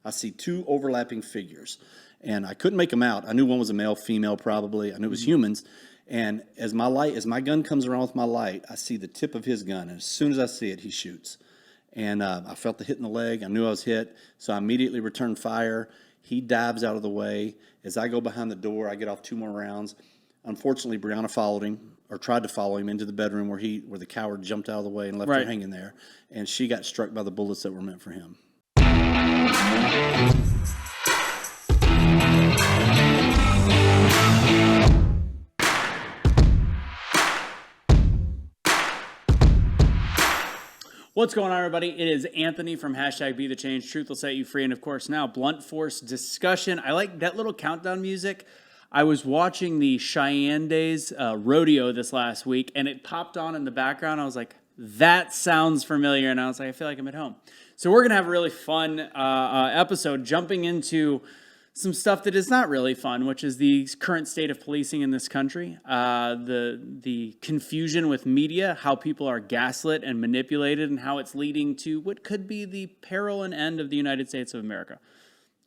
I see two overlapping figures, and I couldn't make them out. I knew one was a male, female probably. I knew it was humans. And as my gun comes around with my light, I see the tip of his gun, and as soon as I see it, he shoots. And I felt the hit in the leg. I knew I was hit, so I immediately returned fire. He dives out of the way. As I go behind the door, I get off 2 more rounds. Unfortunately, Brianna followed him, or tried to follow him into the bedroom where the coward jumped out of the way and left her hanging there. And she got struck by the bullets that were meant for him. What's going on, everybody? It is Anthony from #BeTheChange. Truth will set you free. And of course, now blunt force discussion. I like that little countdown music. I was watching the Cheyenne Days rodeo this last week, and it popped on in the background. I was like, that sounds familiar. And I was like, I feel like I'm at home. So we're going to have a really fun episode jumping into some stuff that is not really fun, which is the current state of policing in this country, the confusion with media, how people are gaslit and manipulated, and how it's leading to what could be the peril and end of the United States of America.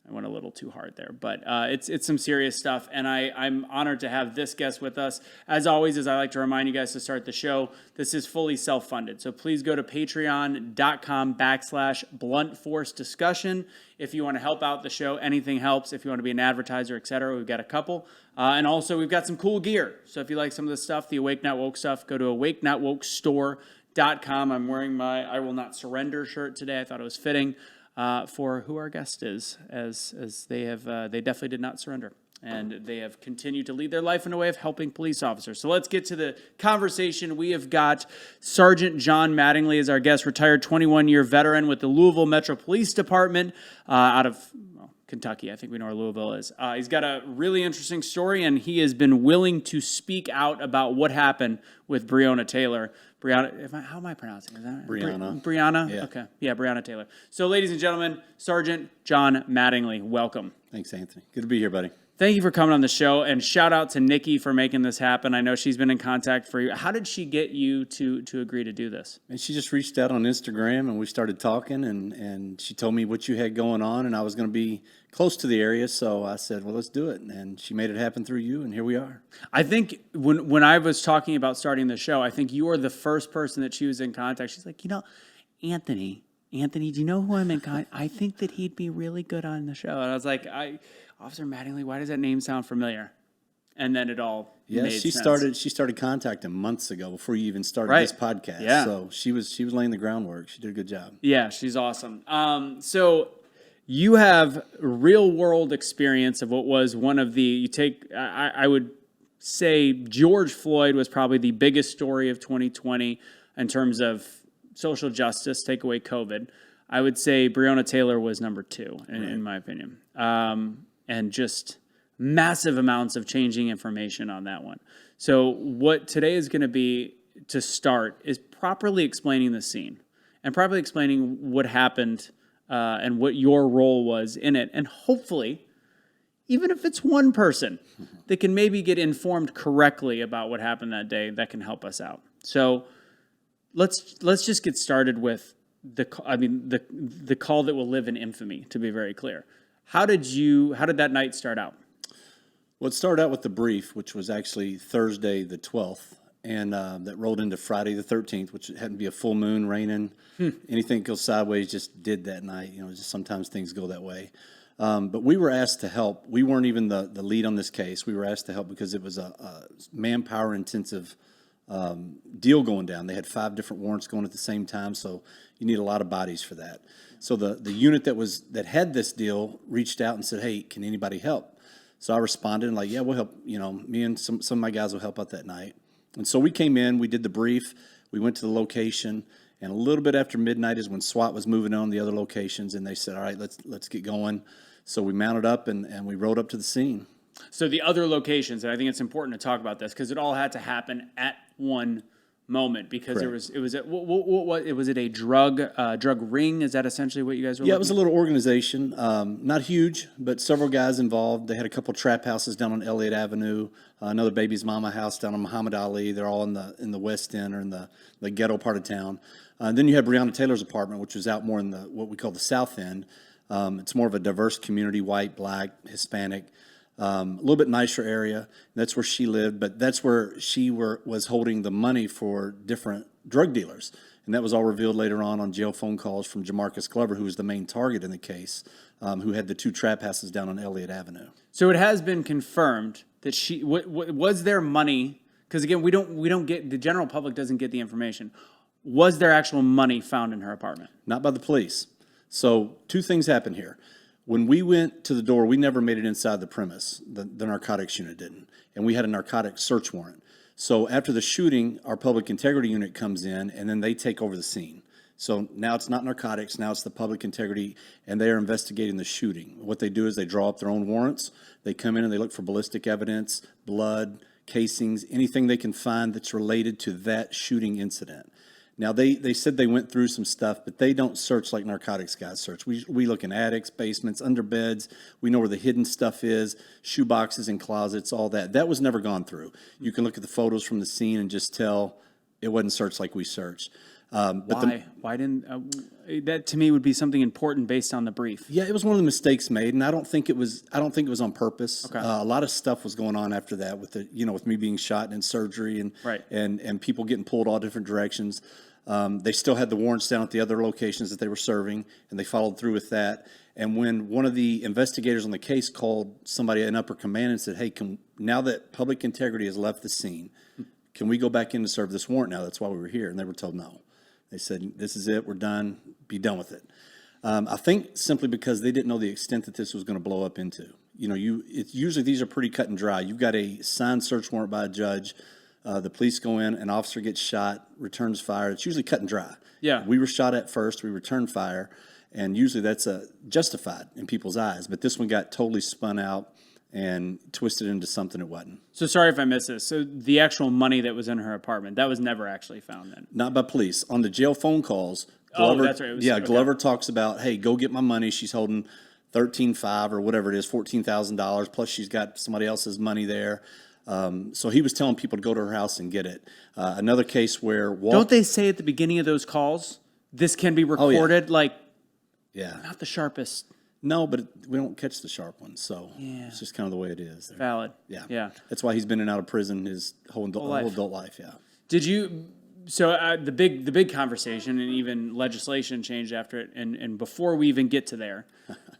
I went a little too hard there, but it's some serious stuff, and I'm honored to have this guest with us. As always, as I like to remind you guys to start the show, this is fully self-funded, so please go to patreon.com/bluntforcediscussion if you want to help out the show. Anything helps. If you want to be an advertiser, etc., we've got a couple. And also, we've got some cool gear, so if you like some of the stuff, the Awake Not Woke stuff, go to awakenotwokestore.com. I'm wearing my I Will Not Surrender shirt today. I thought it was fitting. For who our guest is, as they definitely did not surrender, and they have continued to lead their life in a way of helping police officers. So let's get to the conversation. We have got Sergeant John Mattingly as our guest, retired 21-year veteran with the Louisville Metro Police Department out of Kentucky. I think we know where Louisville is. He's got a really interesting story, and he has been willing to speak out about what happened with Breonna Taylor. Brianna, how am I pronouncing it? Is that right? Brianna. Brianna? Yeah. Okay. Yeah, Breonna Taylor. So, ladies and gentlemen, Sergeant John Mattingly, welcome. Thanks, Anthony. Good to be here, buddy. Thank you for coming on the show, and shout out to Nikki for making this happen. I know she's been in contact for you. How did she get you to agree to do this? And she just reached out on Instagram, and we started talking, and she told me what you had going on, and I was going to be close to the area, so I said, well, let's do it. And she made it happen through you, and here we are. I think when I was talking about starting the show, I think you were the first person that she was in contact. She's like, Anthony, do you know who I'm in contact? I think that he'd be really good on the show. And I was like, Officer Mattingly, why does that name sound familiar? And then it all made sense. She started contacting months ago before you even started this podcast. Yeah. So she was laying the groundwork. She did a good job. Yeah, she's awesome. So you have real world experience of what was one of the I would say George Floyd was probably the biggest story of 2020 in terms of social justice, take away COVID. I would say Breonna Taylor was number 2 in my opinion. And just massive amounts of changing information on that one. So what today is going to be to start is properly explaining the scene and properly explaining what happened and what your role was in it. And hopefully, even if it's one person that can maybe get informed correctly about what happened that day, that can help us out. So let's just get started with the call that will live in infamy, to be very clear. How did that night start out? Well, it started out with the brief, which was actually Thursday the 12th, and that rolled into Friday the 13th, which happened to be a full moon, raining. Anything that goes sideways just did that night. Just sometimes things go that way. But we were asked to help. We weren't even the lead on this case. We were asked to help because it was a manpower-intensive deal going down. They had 5 different warrants going at the same time, so you need a lot of bodies for that. So the unit that had this deal reached out and said, hey, can anybody help? So I responded and yeah, we'll help. Me and some of my guys will help out that night. And so we came in, we did the brief, we went to the location, and a little bit after midnight is when SWAT was moving on the other locations, and they said, all right, let's get going. So we mounted up and we rode up to the scene. So the other locations, and I think it's important to talk about this because it all had to happen at one moment because Correct. it was it a drug ring? Is that essentially what you guys were? Yeah, it was a little organization, not huge, but several guys involved. They had a couple trap houses down on Elliott Avenue, another baby's mama house down on Muhammad Ali. They're all in the West End or in the ghetto part of town. Then you had Breonna Taylor's apartment, which was out more in what we call the South End. It's more of a diverse community, white, black, Hispanic, a little bit nicer area. That's where she lived, but that's where she was holding the money for different drug dealers. And that was all revealed later on jail phone calls from Jamarcus Glover, who was the main target in the case, who had the 2 trap houses down on Elliott Avenue. So it has been confirmed that she was there money, because again, we don't get, the general public doesn't get the information. Was there actual money found in her apartment? Not by the police. So 2 things happened here. When we went to the door, we never made it inside the premise. The narcotics unit didn't. And we had a narcotics search warrant. So after the shooting, our public integrity unit comes in, and then they take over the scene. So now it's not narcotics, now it's the public integrity, and they are investigating the shooting. What they do is they draw up their own warrants. They come in and they look for ballistic evidence, blood, casings, anything they can find that's related to that shooting incident. Now, they said they went through some stuff, but they don't search like narcotics guys search. We look in attics, basements, under beds. We know where the hidden stuff is, shoe boxes and closets, all that. That was never gone through. You can look at the photos from the scene and just tell it wasn't searched like we searched. Why? Why didn't that to me would be something important based on the brief? Yeah, it was one of the mistakes made, and I don't think it was on purpose. Okay. A lot of stuff was going on after that with with me being shot and in surgery and Right. and people getting pulled all different directions. They still had the warrants down at the other locations that they were serving, and they followed through with that. And when one of the investigators on the case called somebody in upper command and said, "Hey, now that public integrity has left the scene, can we go back in to serve this warrant now? That's why we were here." And they were told no. They said, "This is it. We're done. Be done with it." I think simply because they didn't know the extent that this was going to blow up into. It's usually these are pretty cut and dry. You've got a signed search warrant by a judge. The police go in, an officer gets shot, returns fire. It's usually cut and dry. Yeah. We were shot at first. We returned fire, and usually that's justified in people's eyes. But this one got totally spun out and twisted into something it wasn't. So sorry if I missed this. So the actual money that was in her apartment, that was never actually found then? Not by police. On the jail phone calls, Glover, that's right. Okay. Glover talks about, hey, go get my money. She's holding $13,500 or whatever it is, $14,000, plus she's got somebody else's money there. So he was telling people to go to her house and get it. Another case where Don't they say at the beginning of those calls, this can be recorded? Yeah. Not the sharpest. No, but we don't catch the sharp ones, so it's just kind of the way it is. There. Valid. Yeah. Yeah. That's why he's been in and out of prison his whole adult life, yeah. Did you? So the big conversation and even legislation changed after it, and before we even get to there,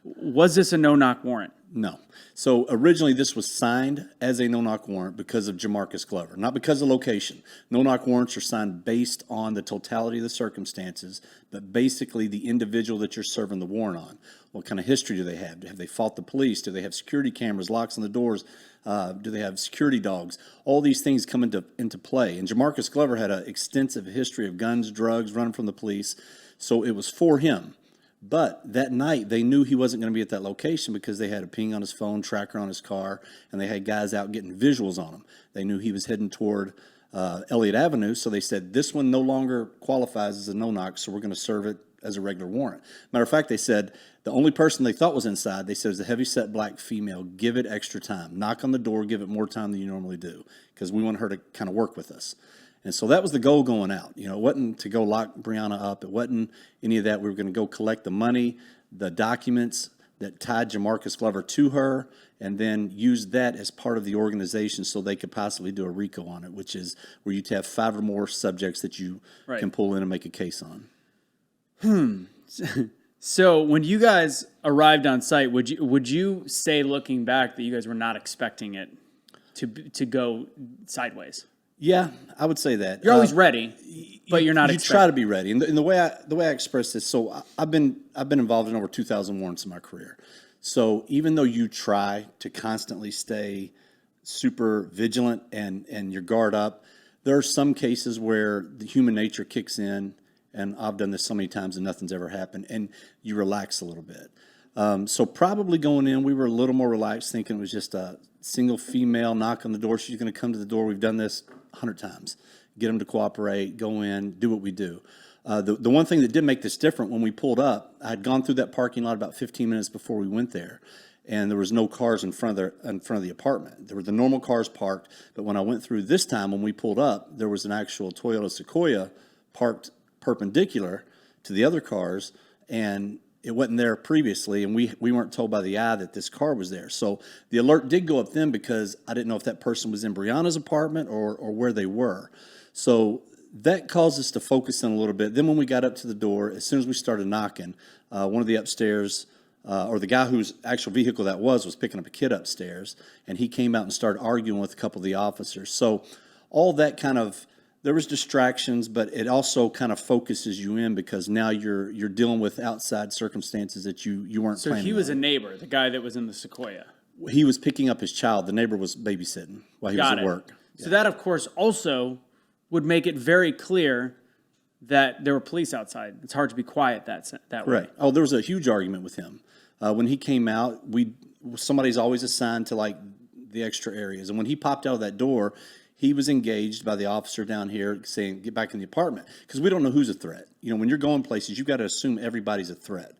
was this a no-knock warrant? No. So originally this was signed as a no-knock warrant because of Jamarcus Glover, not because of location. No-knock warrants are signed based on the totality of the circumstances, but basically the individual that you're serving the warrant on. What kind of history do they have? Have they fought the police? Do they have security cameras, locks on the doors? Do they have security dogs? All these things come into play. And Jamarcus Glover had an extensive history of guns, drugs, running from the police. So it was for him. But that night, they knew he wasn't going to be at that location because they had a ping on his phone, tracker on his car, and they had guys out getting visuals on him. They knew he was heading toward Elliott Avenue, so they said, this one no longer qualifies as a no-knock, so we're going to serve it as a regular warrant. Matter of fact, they said the only person they thought was inside, they said, is a heavy-set black female. Give it extra time. Knock on the door, give it more time than you normally do, because we want her to kind of work with us. And so that was the goal going out. It wasn't to go lock Brianna up. It wasn't any of that. We were going to go collect the money, the documents that tied Jamarcus Glover to her, and then use that as part of the organization so they could possibly do a RICO on it, which is where you'd have 5 or more subjects that you can pull in and make a case on. So when you guys arrived on site, would you say, looking back, that you guys were not expecting it to go sideways? Yeah, I would say that. You're always ready, but you're not You expecting. try to be ready. And the way I express this, so I've been involved in over 2,000 warrants in my career. So even though you try to constantly stay super vigilant and your guard up, there are some cases where the human nature kicks in, and I've done this so many times and nothing's ever happened, and you relax a little bit. So probably going in, we were a little more relaxed, thinking it was just a single female knock on the door. She's going to come to the door. We've done this 100 times. Get them to cooperate, go in, do what we do. The one thing that did make this different, when we pulled up, I had gone through that parking lot about 15 minutes before we went there, and there was no cars in front of the apartment. There were the normal cars parked, but when I went through this time, when we pulled up, there was an actual Toyota Sequoia parked perpendicular to the other cars, and it wasn't there previously, and we weren't told by the eye that this car was there. So the alert did go up then because I didn't know if that person was in Brianna's apartment or where they were. So that caused us to focus in a little bit. Then when we got up to the door, as soon as we started knocking, one of the upstairs, or the guy whose actual vehicle that was picking up a kid upstairs, and he came out and started arguing with a couple of the officers. So all that kind of, there was distractions, but it also kind of focuses you in because now you're dealing with outside circumstances that you weren't planning on. So he was a neighbor, the guy that was in the Sequoia. He was picking up his child. The neighbor was babysitting while he was at work. So that, of course, also would make it very clear that there were police outside. It's hard to be quiet that way. Right. Oh, there was a huge argument with him. When he came out, somebody's always assigned to like the extra areas. And when he popped out of that door, he was engaged by the officer down here saying, get back in the apartment. Because we don't know who's a threat. You know, when you're going places, you've got to assume everybody's a threat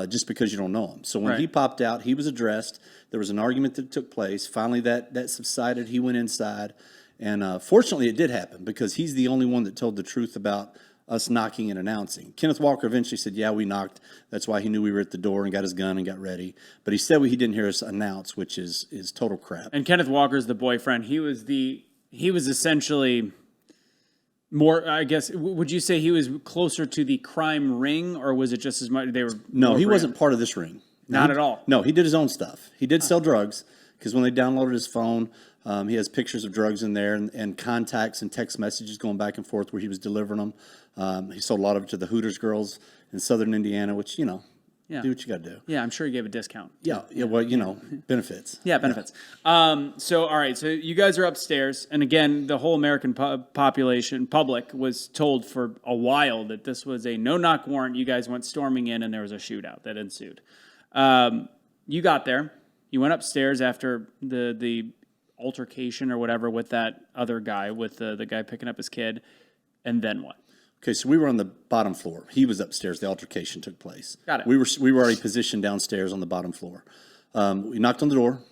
just because you don't know them. So when he popped out, he was addressed. There was an argument that took place. Finally, that subsided. He went inside. And fortunately, it did happen because he's the only one that told the truth about us knocking and announcing. Kenneth Walker eventually said, yeah, we knocked. That's why he knew we were at the door and got his gun and got ready. But he said he didn't hear us announce, which is total crap. And Kenneth Walker's the boyfriend. He was essentially more, I guess, would you say he was closer to the crime ring, or was it just as much they were? No, he wasn't part of this ring. Not at all. No, he did his own stuff. He did sell drugs because when they downloaded his phone, he has pictures of drugs in there and contacts and text messages going back and forth where he was delivering them. He sold a lot of it to the Hooters girls in southern Indiana, which, you know, do what you got to do. Yeah, I'm sure he gave a discount. Yeah, well, you know, benefits. Yeah, benefits. So, all right, so you guys are upstairs, and again, the whole American public was told for a while that this was a no-knock warrant. You guys went storming in, and there was a shootout that ensued. You got there. You went upstairs after the altercation or whatever with that other guy, with the guy picking up his kid, and then what? Okay, so we were on the bottom floor. He was upstairs. The altercation took place. Got it. We were already positioned downstairs on the bottom floor. We knocked on the door,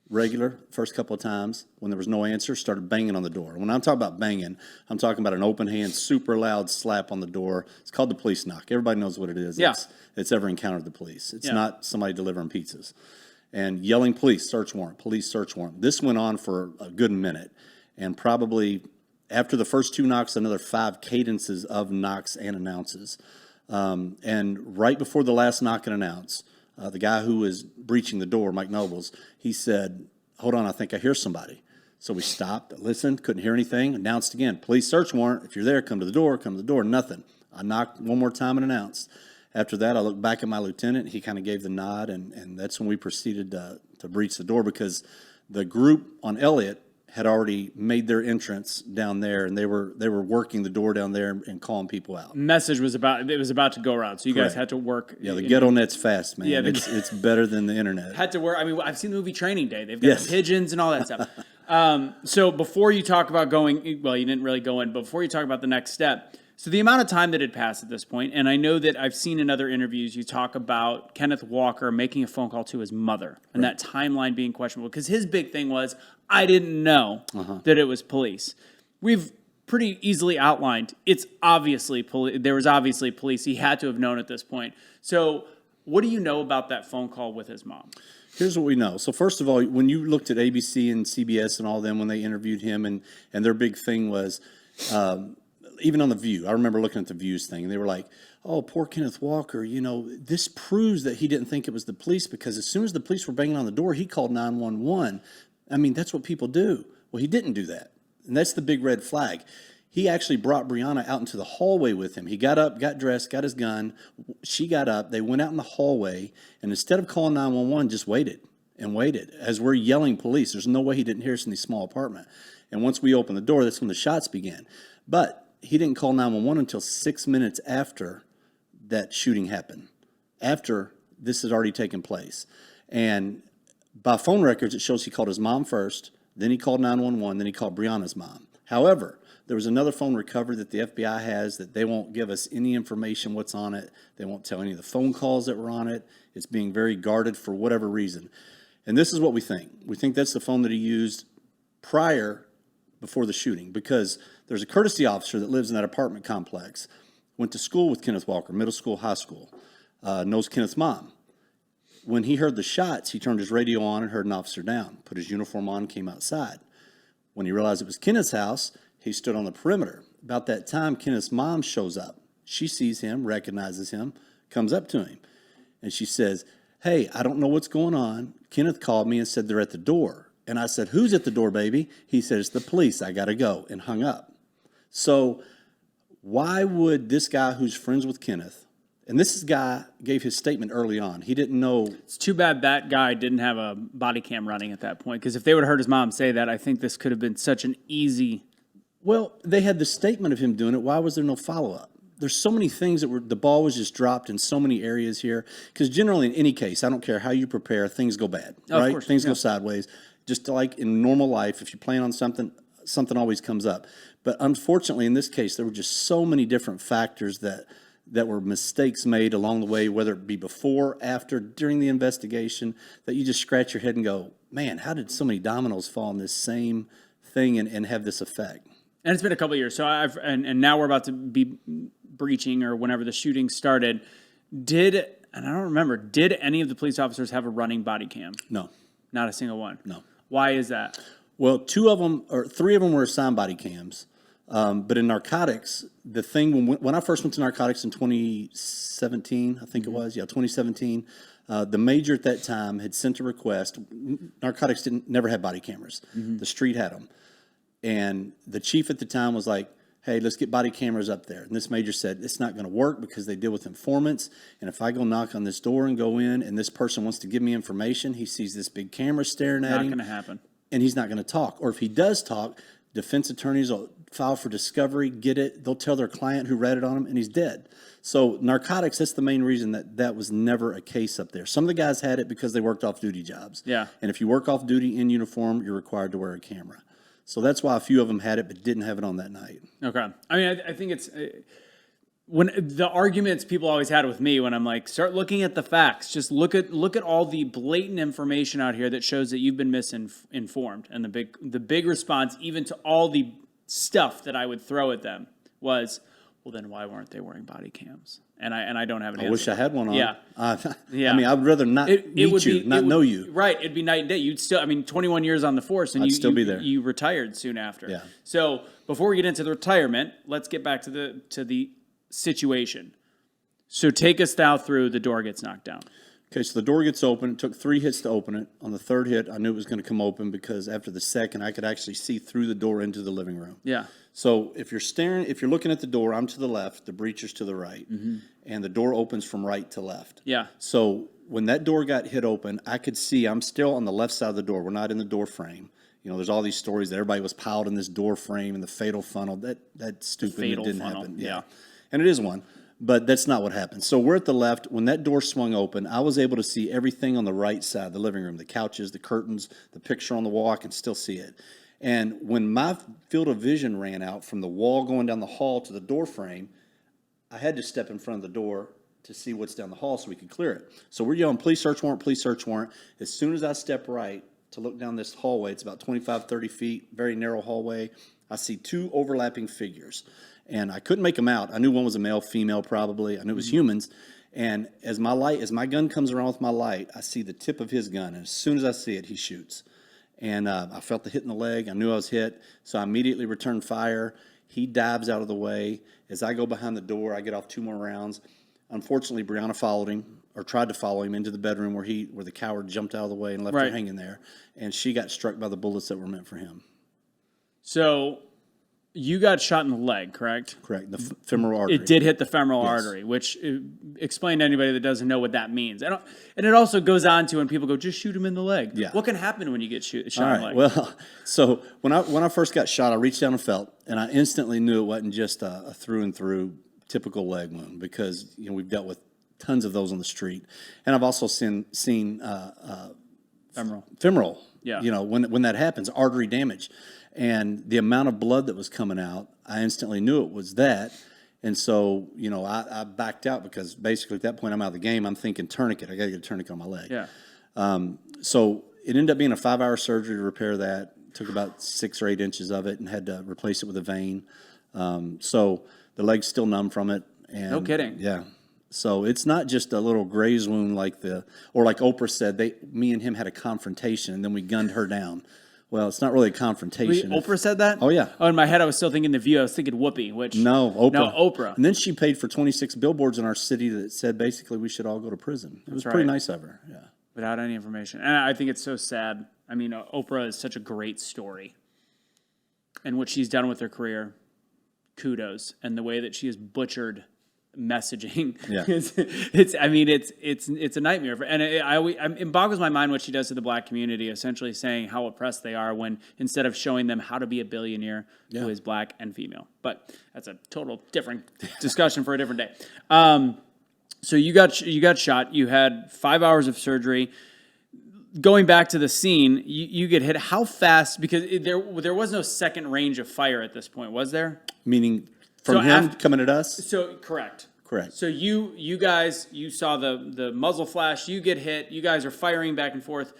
regular, first couple of times. When there was no answer, started banging on the door. When I'm talking about banging, I'm talking about an open hand, super loud slap on the door. It's called the police knock. Everybody knows what it is. Yeah. It's ever encountered the police. It's not somebody delivering pizzas. And yelling, police, search warrant, police, search warrant. This went on for a good minute, and probably after the first two knocks, another 5 cadences of knocks and announces. And right before the last knock and announce, the guy who was breaching the door, Mike Nobles, he said, hold on, I think I hear somebody. So we stopped, listened, couldn't hear anything, announced again, police search warrant. If you're there, come to the door, nothing. I knocked one more time and announced. After that, I looked back at my lieutenant. He kind of gave the nod, and that's when we proceeded to breach the door because the group on Elliott had already made their entrance down there, and they were working the door down there and calling people out. Message was about to go around, so you guys had to work. Yeah, the ghetto net's fast, man. Yeah, it's better than the internet. Had to work. I mean, I've seen the movie Training Day. They've got pigeons and all that stuff. So before you talk about going, well, you didn't really go in, but before you talk about the next step, so the amount of time that had passed at this point, and I know that I've seen in other interviews you talk about Kenneth Walker making a phone call to his mother and that timeline being questionable because his big thing was, I didn't know that it was police. We've pretty easily outlined it's obviously there was obviously police. He had to have known at this point. So what do you know about that phone call with his mom? Here's what we know. So first of all, when you looked at ABC and CBS and all them when they interviewed him, and their big thing was even on The View. I remember looking at the Views thing, and they were like, oh, poor Kenneth Walker, you know, this proves that he didn't think it was the police because as soon as the police were banging on the door, he called 911. I mean, that's what people do. Well, he didn't do that, and that's the big red flag. He actually brought Brianna out into the hallway with him. He got up, got dressed, got his gun. She got up. They went out in the hallway, and instead of calling 911, just waited and waited as we're yelling police. There's no way he didn't hear us in the small apartment. And once we opened the door, that's when the shots began. But he didn't call 911 until 6 minutes after that shooting happened, after this had already taken place. And by phone records, it shows he called his mom first, then he called 911, then he called Brianna's mom. However, there was another phone recovered that the FBI has that they won't give us any information what's on it. They won't tell any of the phone calls that were on it. It's being very guarded for whatever reason. And this is what we think. We think that's the phone that he used before the shooting, because there's a courtesy officer that lives in that apartment complex, went to school with Kenneth Walker, middle school, high school. knows Kenneth's mom. When he heard the shots, he turned his radio on and heard an officer down, put his uniform on, came outside. When he realized it was Kenneth's house, he stood on the perimeter. About that time, Kenneth's mom shows up. She sees him, recognizes him, comes up to him, and she says, "Hey, I don't know what's going on. Kenneth called me and said they're at the door." And I said, "Who's at the door, baby?" He said, "It's the police. I got to go," and hung up. So why would this guy who's friends with Kenneth, and this guy gave his statement early on. He didn't know. It's too bad that guy didn't have a body cam running at that point, because if they would have heard his mom say that, I think this could have been such an easy. Well, they had the statement of him doing it. Why was there no follow-up? There's so many things the ball was just dropped in so many areas here. Because generally, in any case, I don't care how you prepare, things go bad, right? Of course, Things go sideways. Just like in normal life, if you plan on something, something always comes up. But unfortunately, in this case, there were just so many different factors that were mistakes made along the way, whether it be before, after, during the investigation, that you just scratch your head and go, man, how did so many dominoes fall in this same thing and have this effect? And it's been a couple of years. So and now we're about to be breaching, or whenever the shooting started. And I don't remember, did any of the police officers have a running body cam? No. Not a single one? No. Why is that? Well, 2 of them, or 3 of them were assigned body cams. But in narcotics, the thing, when I first went to narcotics in 2017, I think it was, 2017, the major at that time had sent a request. Narcotics never had body cameras. The street had them. And the chief at the time was like, "Hey, let's get body cameras up there." And this major said, "It's not going to work because they deal with informants. And if I go knock on this door and go in and this person wants to give me information, he sees this big camera staring at him. Not going to happen. And he's not going to talk. Or if he does talk, defense attorneys will file for discovery, get it. They'll tell their client who read it on him, and he's dead." So narcotics, that's the main reason that was never a case up there. Some of the guys had it because they worked off-duty jobs. Yeah. And if you work off-duty in uniform, you're required to wear a camera. So that's why a few of them had it but didn't have it on that night. Okay. I mean, I think it's when the arguments people always had with me when I'm like, start looking at the facts. Just look at all the blatant information out here that shows that you've been misinformed. And the big response, even to all the stuff that I would throw at them, was, well, then why weren't they wearing body cams? And I don't have an answer. I wish I had one on. Yeah. Yeah. I mean, I would rather not know you. Right. It'd be night and day. You'd still, 21 years on the force, and I'd still be there. You retired soon after. Yeah. So before we get into the retirement, let's get back to the situation. So take us now through the door gets knocked down. Okay, so the door gets open. It took 3 hits to open it. On the 3rd hit, I knew it was going to come open because after the 2nd, I could actually see through the door into the living room. Yeah. So if you're looking at the door, I'm to the left, the breacher's to the right, and the door opens from right to left. Yeah. So when that door got hit open, I could see I'm still on the left side of the door. We're not in the door frame. There's all these stories that everybody was piled in this door frame and the fatal funnel. That's stupid. Fatal it didn't funnel, happen. yeah. And it is one. But that's not what happened. So we're at the left. When that door swung open, I was able to see everything on the right side of the living room, the couches, the curtains, the picture on the wall. I can still see it. And when my field of vision ran out from the wall going down the hall to the door frame, I had to step in front of the door to see what's down the hall so we could clear it. So we're yelling, "Police search warrant, police search warrant." As soon as I step right to look down this hallway, it's about 25, 30 feet, very narrow hallway, I see 2 overlapping figures. And I couldn't make them out. I knew one was a male, female probably. I knew it was humans. And as my gun comes around with my light, I see the tip of his gun. And as soon as I see it, he shoots. And I felt the hit in the leg. I knew I was hit. So I immediately returned fire. He dives out of the way. As I go behind the door, I get off 2 more rounds. Unfortunately, Brianna followed him, or tried to follow him into the bedroom where the coward jumped out of the way and left her hanging there. And she got struck by the bullets that were meant for him. So you got shot in the leg, correct? Correct. The femoral artery. It did hit the femoral artery, which explain to anybody that doesn't know what that means. And it also goes on to when people go, just shoot him in the leg. Yeah. What can happen when you get shot in the leg? Well, so when I first got shot, I reached down and felt, and I instantly knew it wasn't just a through and through typical leg wound because we've dealt with tons of those on the street, and I've also seen femoral. Yeah. When that happens, artery damage. And the amount of blood that was coming out, I instantly knew it was that. And so, I backed out because basically at that point I'm out of the game. I'm thinking tourniquet. I got to get a tourniquet on my leg. Yeah. So it ended up being a 5-hour surgery to repair that. Took about 6 or 8 inches of it and had to replace it with a vein. So the leg's still numb from it. And no kidding. Yeah. So it's not just a little graze wound like Oprah said, me and him had a confrontation and then we gunned her down. Well, it's not really a confrontation. Oprah said that? Oh, yeah. Oh, in my head, I was still thinking The View. I was thinking Whoopi, which... No, Oprah. No, Oprah. And then she paid for 26 billboards in our city that said basically we should all go to prison. It was pretty nice of her, yeah. Without any information. And I think it's so sad. I mean, Oprah is such a great story. And what she's done with her career, kudos. And the way that she has butchered messaging, yeah. it's a nightmare. And it boggles my mind what she does to the black community, essentially saying how oppressed they are when instead of showing them how to be a billionaire who is black and female. But that's a total different discussion for a different day. So you got shot. You had 5 hours of surgery. Going back to the scene, you get hit. How fast? Because there was no second range of fire at this point, was there? Meaning from him coming at us? So correct. Correct. So you guys saw the muzzle flash. You get hit. You guys are firing back and forth.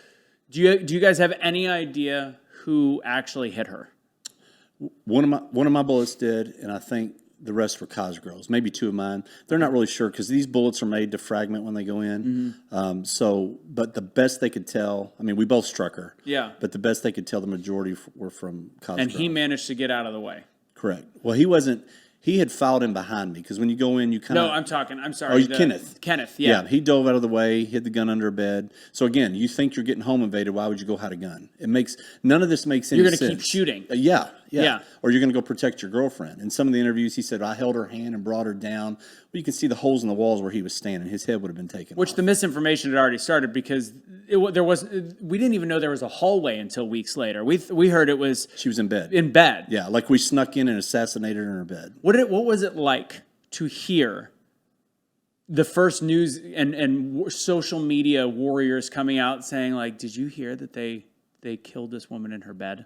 Do you guys have any idea who actually hit her? One of my bullets did, and I think the rest were Cosgrove's, maybe two of mine. They're not really sure because these bullets are made to fragment when they go in. But the best they could tell, I mean, we both struck her. Yeah. But the best they could tell, the majority were from Cosgrove. And he managed to get out of the way. Correct. Well, he wasn't. He had filed in behind me because when you go in, you kind of. No, I'm sorry. Kenneth. Kenneth, yeah. Yeah, he dove out of the way, hid the gun under a bed. So again, you think you're getting home invaded. Why would you go hide a gun? None of this makes any sense. You're going to keep shooting. Yeah. Or you're going to go protect your girlfriend. In some of the interviews, he said, I held her hand and brought her down. Well, you can see the holes in the walls where he was standing. His head would have been taken off. The misinformation had already started because we didn't even know there was a hallway until weeks later. We heard it was... She was in bed. In bed. Yeah, like we snuck in and assassinated her in her bed. What was it like to hear the first news and social media warriors coming out saying, like, did you hear that they killed this woman in her bed?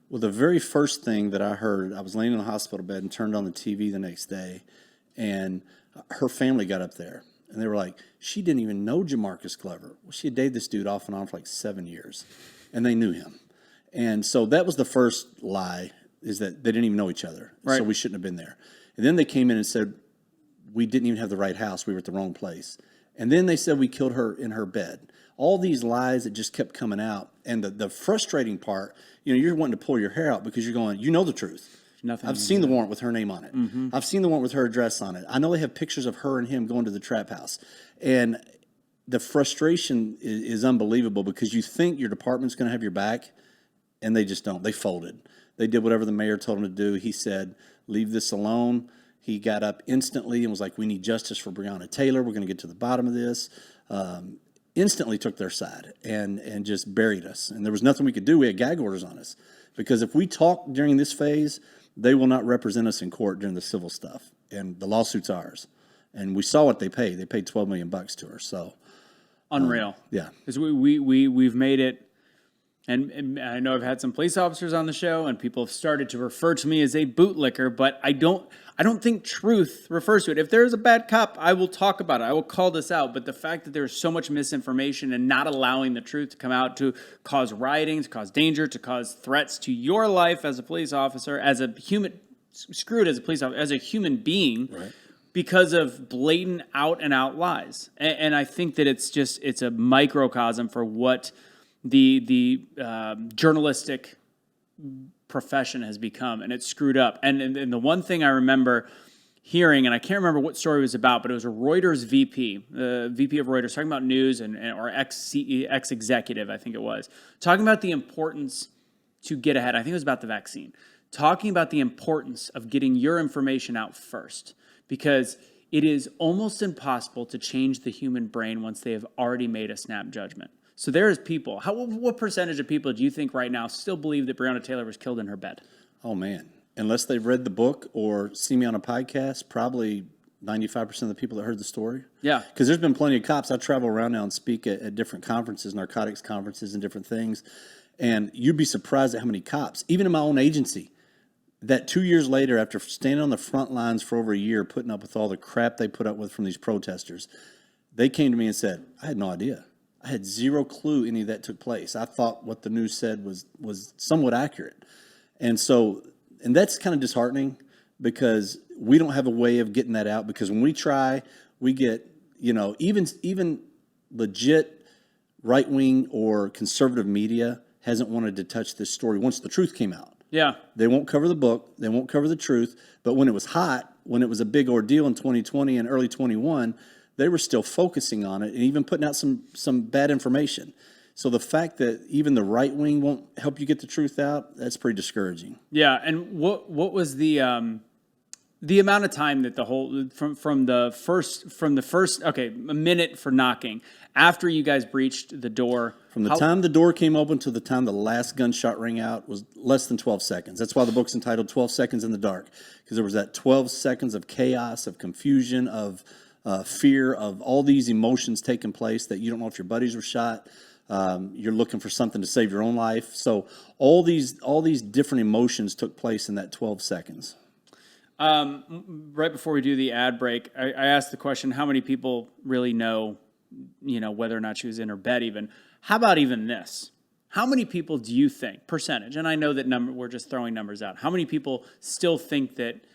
Well, the very first thing that I heard, I was laying in the hospital bed and turned on the TV the next day, and her family got up there, and they were like, she didn't even know Jamarcus Glover. Well, she had dated this dude off and on for like 7 years, and they knew him. And so that was the first lie, is that they didn't even know each other, right. So we shouldn't have been there. And then they came in and said, we didn't even have the right house, we were at the wrong place. And then they said we killed her in her bed. All these lies that just kept coming out. And the frustrating part, you're wanting to pull your hair out because you're going, you know the truth. I've seen the warrant with her name on it. Mm-hmm. I've seen the warrant with her address on it. I know they have pictures of her and him going to the trap house. And the frustration is unbelievable because you think your department's going to have your back, and they just don't. They folded. They did whatever the mayor told them to do. He said, leave this alone. He got up instantly and was like, we need justice for Breonna Taylor. We're going to get to the bottom of this. Instantly took their side and just buried us. And there was nothing we could do. We had gag orders on us. Because if we talk during this phase, they will not represent us in court during the civil stuff. And the lawsuit's ours. And we saw what they paid. They paid $12 million to her. So unreal. Yeah. Because we've made it. And I know I've had some police officers on the show, and people have started to refer to me as a bootlicker, but I don't think truth refers to it. If there's a bad cop, I will talk about it. I will call this out. But the fact that there's so much misinformation and not allowing the truth to come out to cause rioting, to cause danger, to cause threats to your life as a police officer, as a human, screw it as a police officer, as a human being, right. Because of blatant out and out lies. And I think that it's a microcosm for what the journalistic profession has become, and it's screwed up. And the one thing I remember hearing, and I can't remember what story it was about, but it was a Reuters VP, VP of Reuters, talking about news or ex-executive, I think it was, talking about the importance to get ahead. I think it was about the vaccine, talking about the importance of getting your information out first, because it is almost impossible to change the human brain once they have already made a snap judgment. So there's people. What percentage of people do you think right now still believe that Breonna Taylor was killed in her bed? Oh, man. Unless they've read the book or see me on a podcast, probably 95% of the people that heard the story. Yeah. Because there's been plenty of cops. I travel around now and speak at different conferences, narcotics conferences and different things. And you'd be surprised at how many cops, even in my own agency, that 2 years later, after standing on the front lines for over a year, putting up with all the crap they put up with from these protesters, they came to me and said, I had no idea. I had zero clue any of that took place. I thought what the news said was somewhat accurate. And that's kind of disheartening because we don't have a way of getting that out, because when we try, we get even legit right-wing or conservative media hasn't wanted to touch this story once the truth came out. Yeah. They won't cover the book. They won't cover the truth. But when it was hot, when it was a big ordeal in 2020 and early 21, they were still focusing on it and even putting out some bad information. So the fact that even the right wing won't help you get the truth out, that's pretty discouraging. Yeah. And what was the amount of time that the whole from the first a minute for knocking after you guys breached the door? From the time the door came open to the time the last gunshot rang out was less than 12 seconds. That's why the book's entitled 12 Seconds in the Dark, because there was that 12 seconds of chaos, of confusion, of fear, of all these emotions taking place that you don't know if your buddies were shot. You're looking for something to save your own life. So all these different emotions took place in that 12 seconds. Right before we do the ad break, I asked the question, how many people really know, whether or not she was in her bed even? How about even this? How many people do you think, percentage, and I know that we're just throwing numbers out, how many people still think that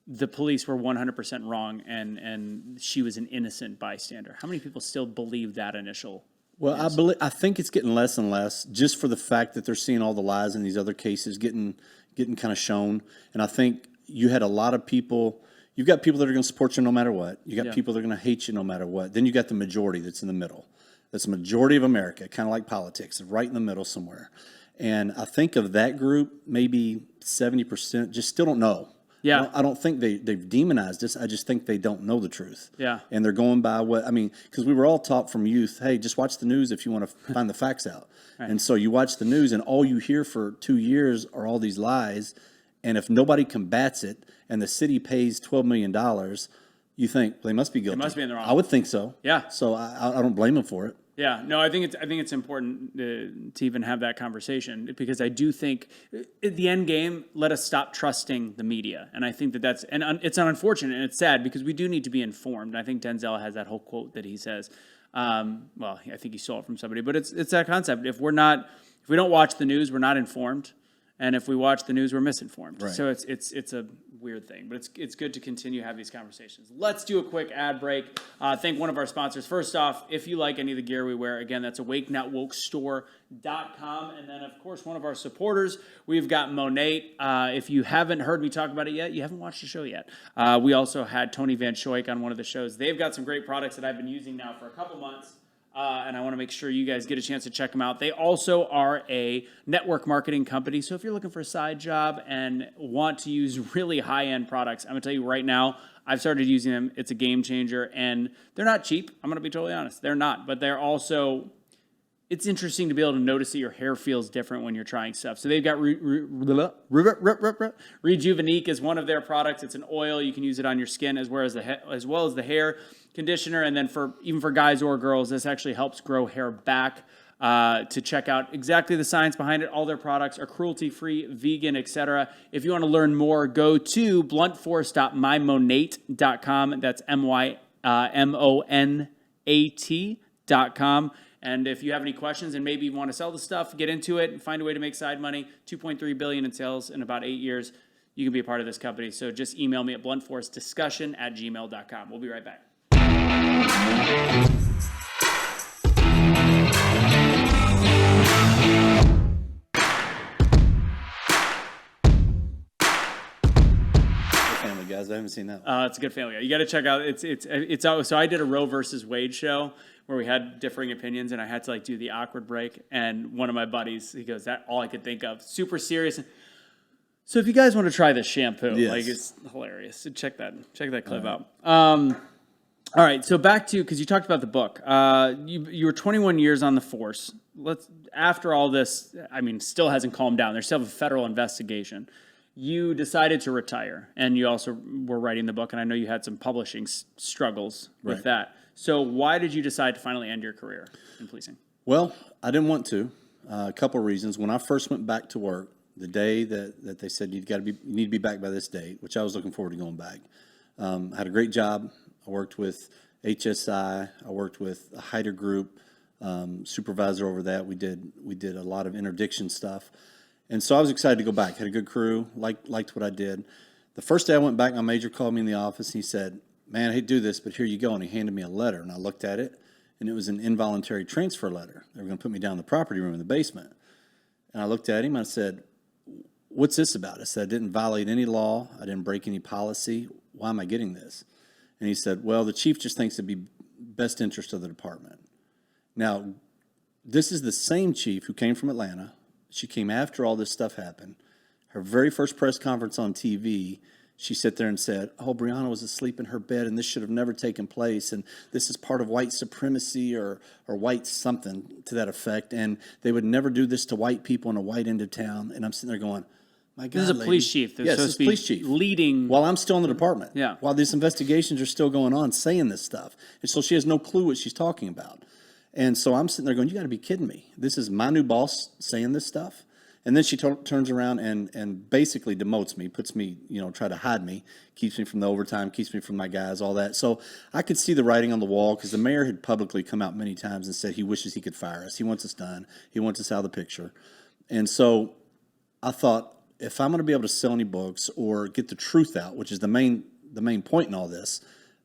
the police were 100% wrong and she was an innocent bystander? How many people still believe that initial? Well, I think it's getting less and less just for the fact that they're seeing all the lies in these other cases getting kind of shown. And I think you had a lot of people. You've got people that are going to support you no matter what. You got people that are going to hate you no matter what. Then you got the majority that's in the middle. That's the majority of America, kind of like politics, right in the middle somewhere. And I think of that group, maybe 70% just still don't know. Yeah. I don't think they've demonized this. I just think they don't know the truth. Yeah. And they're going by because we were all taught from youth, hey, just watch the news if you want to find the facts out. Right. And so you watch the news and all you hear for 2 years are all these lies. And if nobody combats it and the city pays $12 million, you think they must be guilty. They must be in the wrong. I would think so. Yeah. So I don't blame them for it. Yeah, no, I think it's important to even have that conversation, because I do think at the end game, let us stop trusting the media, and I think it's unfortunate and it's sad because we do need to be informed. I think Denzel has that whole quote that he says, I think he stole it from somebody, but it's that concept. If we don't watch the news, we're not informed, and if we watch the news, we're misinformed. Right. So it's a weird thing, but it's good to continue to have these conversations. Let's do a quick ad break. Thank one of our sponsors. First off, if you like any of the gear we wear, again, that's awakenotwokestore.com. And then, of course, one of our supporters, we've got Monate. If you haven't heard me talk about it yet, you haven't watched the show yet. We also had Tony Van Schoik on one of the shows. They've got some great products that I've been using now for a couple months. And I want to make sure you guys get a chance to check them out. They also are a network marketing company. So if you're looking for a side job and want to use really high-end products, I'm going to tell you right now, I've started using them. It's a game changer. And they're not cheap. I'm going to be totally honest. They're not. But they're also, it's interesting to be able to notice that your hair feels different when you're trying stuff. So they've got Rejuvenique is one of their products. It's an oil. You can use it on your skin as well as the hair conditioner. And then for guys or girls, this actually helps grow hair back. To check out exactly the science behind it. All their products are cruelty-free, vegan, etc. If you want to learn more, go to bluntforce.mymonate.com. That's MYMONAT.com. And if you have any questions and maybe you want to sell the stuff, get into it and find a way to make side money, $2.3 billion in sales in about 8 years, you can be a part of this company. So just email me at bluntforcediscussion@gmail.com. We'll be right back. Family Guys, I haven't seen that. It's a good Family Guy. You got to check out. It's so I did a Roe versus Wade show where we had differing opinions, and I had to do the awkward break. And one of my buddies, he goes, "That all I could think of, super serious." So if you guys want to try this shampoo, yes. It's hilarious. So check that clip out. All right, so back to, because you talked about the book. You were 21 years on the force. After all this, still hasn't calmed down. There's still a federal investigation. You decided to retire, and you also were writing the book, and I know you had some publishing struggles with that. So why did you decide to finally end your career in policing? Well, I didn't want to. A couple of reasons. When I first went back to work, the day that they said you need to be back by this date, which I was looking forward to going back. I had a great job. I worked with HSI. I worked with a Hyder group, supervisor over that. We did a lot of interdiction stuff. And so I was excited to go back. Had a good crew, liked what I did. The first day I went back, my major called me in the office. And he said, man, I hate to do this, but here you go. And he handed me a letter, and I looked at it, and it was an involuntary transfer letter. They were going to put me down in the property room in the basement. And I looked at him, and I said, what's this about? I said, I didn't violate any law. I didn't break any policy. Why am I getting this? And he said, well, the chief just thinks it'd be best interest of the department. Now, this is the same chief who came from Atlanta. She came after all this stuff happened. Her very first press conference on TV, she sat there and said, oh, Brianna was asleep in her bed, and this should have never taken place, and this is part of white supremacy or white something to that effect, and they would never do this to white people in a white end of town. And I'm sitting there going, my God, This is a lady. police chief. Yes, this is a police chief. Leading. While I'm still in the department. Yeah. While these investigations are still going on, saying this stuff. And so she has no clue what she's talking about. And so I'm sitting there going, you got to be kidding me. This is my new boss saying this stuff. And then she turns around and basically demotes me, puts me, try to hide me, keeps me from the overtime, keeps me from my guys, all that. So I could see the writing on the wall because the mayor had publicly come out many times and said he wishes he could fire us. He wants us done. He wants us out of the picture. And so I thought, if I'm going to be able to sell any books or get the truth out, which is the main point in all this,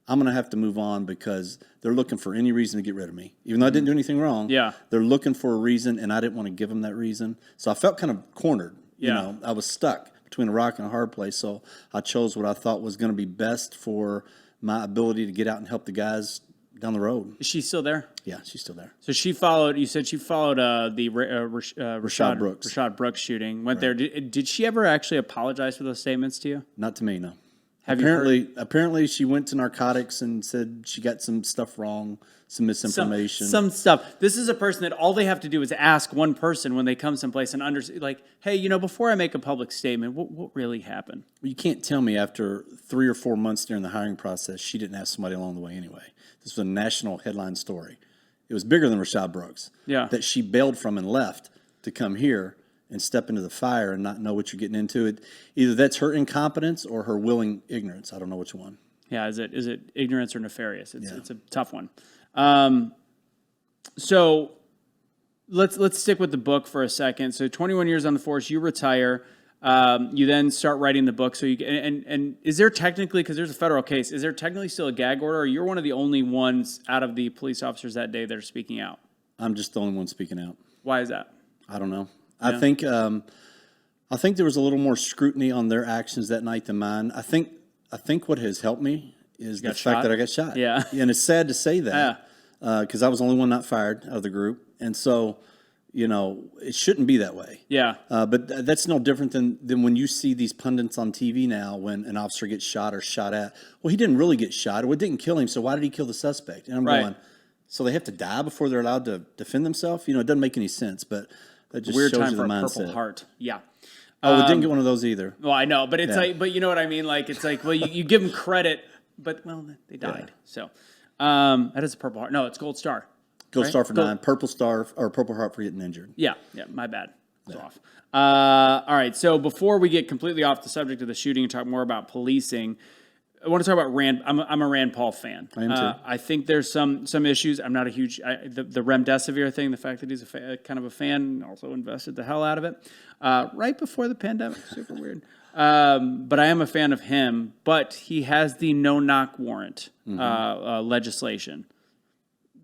I'm going to have to move on because they're looking for any reason to get rid of me. Even though I didn't do anything wrong, Yeah. they're looking for a reason, and I didn't want to give them that reason. So I felt kind of cornered. Yeah. I was stuck between a rock and a hard place. So I chose what I thought was going to be best for my ability to get out and help the guys down the road. Is she still there? Yeah, she's still there. So she followed. You said she followed the Rashad Brooks. Rashad Brooks shooting. Went there. Did she ever actually apologize for those statements to you? Not to me, no. Have you heard? Apparently, she went to narcotics and said she got some stuff wrong, some misinformation. Some stuff. This is a person that all they have to do is ask one person when they come someplace and like, hey, before I make a public statement, what really happened? You can't tell me after 3 or 4 months during the hiring process she didn't ask somebody along the way anyway. This was a national headline story. It was bigger than Rashad Brooks. Yeah. That she bailed from and left to come here and step into the fire and not know what you're getting into. It either that's her incompetence or her willing ignorance. I don't know which one. Yeah, is it ignorance or nefarious? It's a tough one. So let's stick with the book for a second. So 21 years on the force, you retire. You then start writing the book. So and is there technically, because there's a federal case, is there technically still a gag order, or you're one of the only ones out of the police officers that day that are speaking out? I'm just the only one speaking out. Why is that? I don't know. I think there was a little more scrutiny on their actions that night than mine. I think what has helped me is the fact that I got shot. Yeah. And it's sad to say that because I was the only one not fired out of the group. And so, it shouldn't be that way. Yeah. But that's no different than when you see these pundits on TV now when an officer gets shot or shot at. Well, he didn't really get shot. It didn't kill him, so why did he kill the suspect? And I'm going, so they have to die before they're allowed to defend themselves? It doesn't make any sense, but that just Weird shows time you for the a mindset. Purple Heart. Yeah. Oh, we didn't get one of those either. Well, I know, but it's like, but you know what I mean? Like, it's like, well, you give them credit, but, they died. Yeah. So, that is a Purple Heart. No, it's Gold Star. Gold Star for 9, Purple Star, or Purple Heart for getting injured. Yeah, my bad. It's off. All right, so before we get completely off the subject of the shooting and talk more about policing, I want to talk about Rand. I'm a Rand Paul fan. I am too. I think there's some issues. I'm not a huge the remdesivir thing. The fact that he's kind of a fan, also invested the hell out of it right before the pandemic. Super weird. But I am a fan of him. But he has the no knock warrant legislation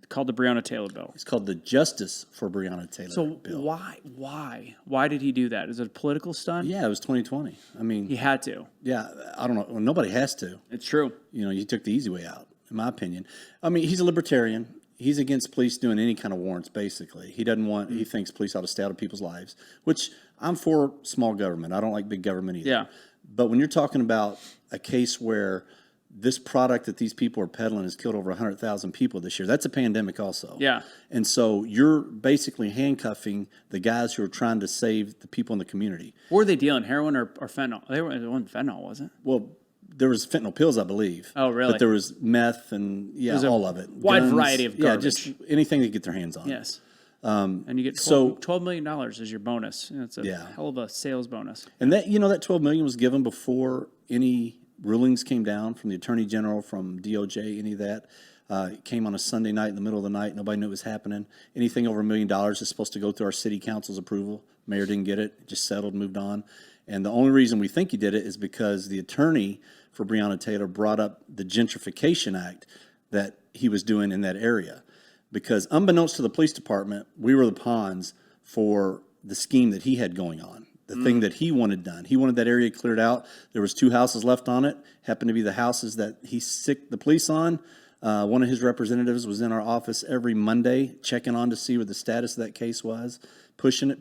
called the Breonna Taylor bill. It's called the Justice for Breonna Taylor bill. Why did he do that? Is it a political stunt? Yeah, it was 2020. I mean, he had to. Yeah, I don't know. Well, nobody has to. It's true. You took the easy way out, in my opinion. I mean, he's a libertarian. He's against police doing any kind of warrants, basically. He doesn't want, he thinks police ought to stay out of people's lives, which I'm for small government. I don't like big government either. Yeah. But when you're talking about a case where this product that these people are peddling has killed over 100,000 people this year, that's a pandemic also. Yeah. And so you're basically handcuffing the guys who are trying to save the people in the community. What were they dealing, heroin or fentanyl? It wasn't fentanyl, was it? Well, there was fentanyl pills, I believe. Oh, really? But there was meth and, all of it. Wide variety of garbage. Yeah, just anything they get their hands on. Yes. And you get $12 million as your bonus. It's a hell of a sales bonus. And that, that $12 million was given before any rulings came down from the Attorney General, from DOJ, any of that. It came on a Sunday night in the middle of the night. Nobody knew it was happening. Anything over $1 million is supposed to go through our city council's approval. Mayor didn't get it. It just settled, moved on. And the only reason we think he did it is because the attorney for Breonna Taylor brought up the gentrification act that he was doing in that area. Because unbeknownst to the police department, we were the pawns for the scheme that he had going on, the thing that he wanted done. He wanted that area cleared out. There was 2 houses left on it, happened to be the houses that he sicked the police on. One of his representatives was in our office every Monday checking on to see what the status of that case was, pushing it.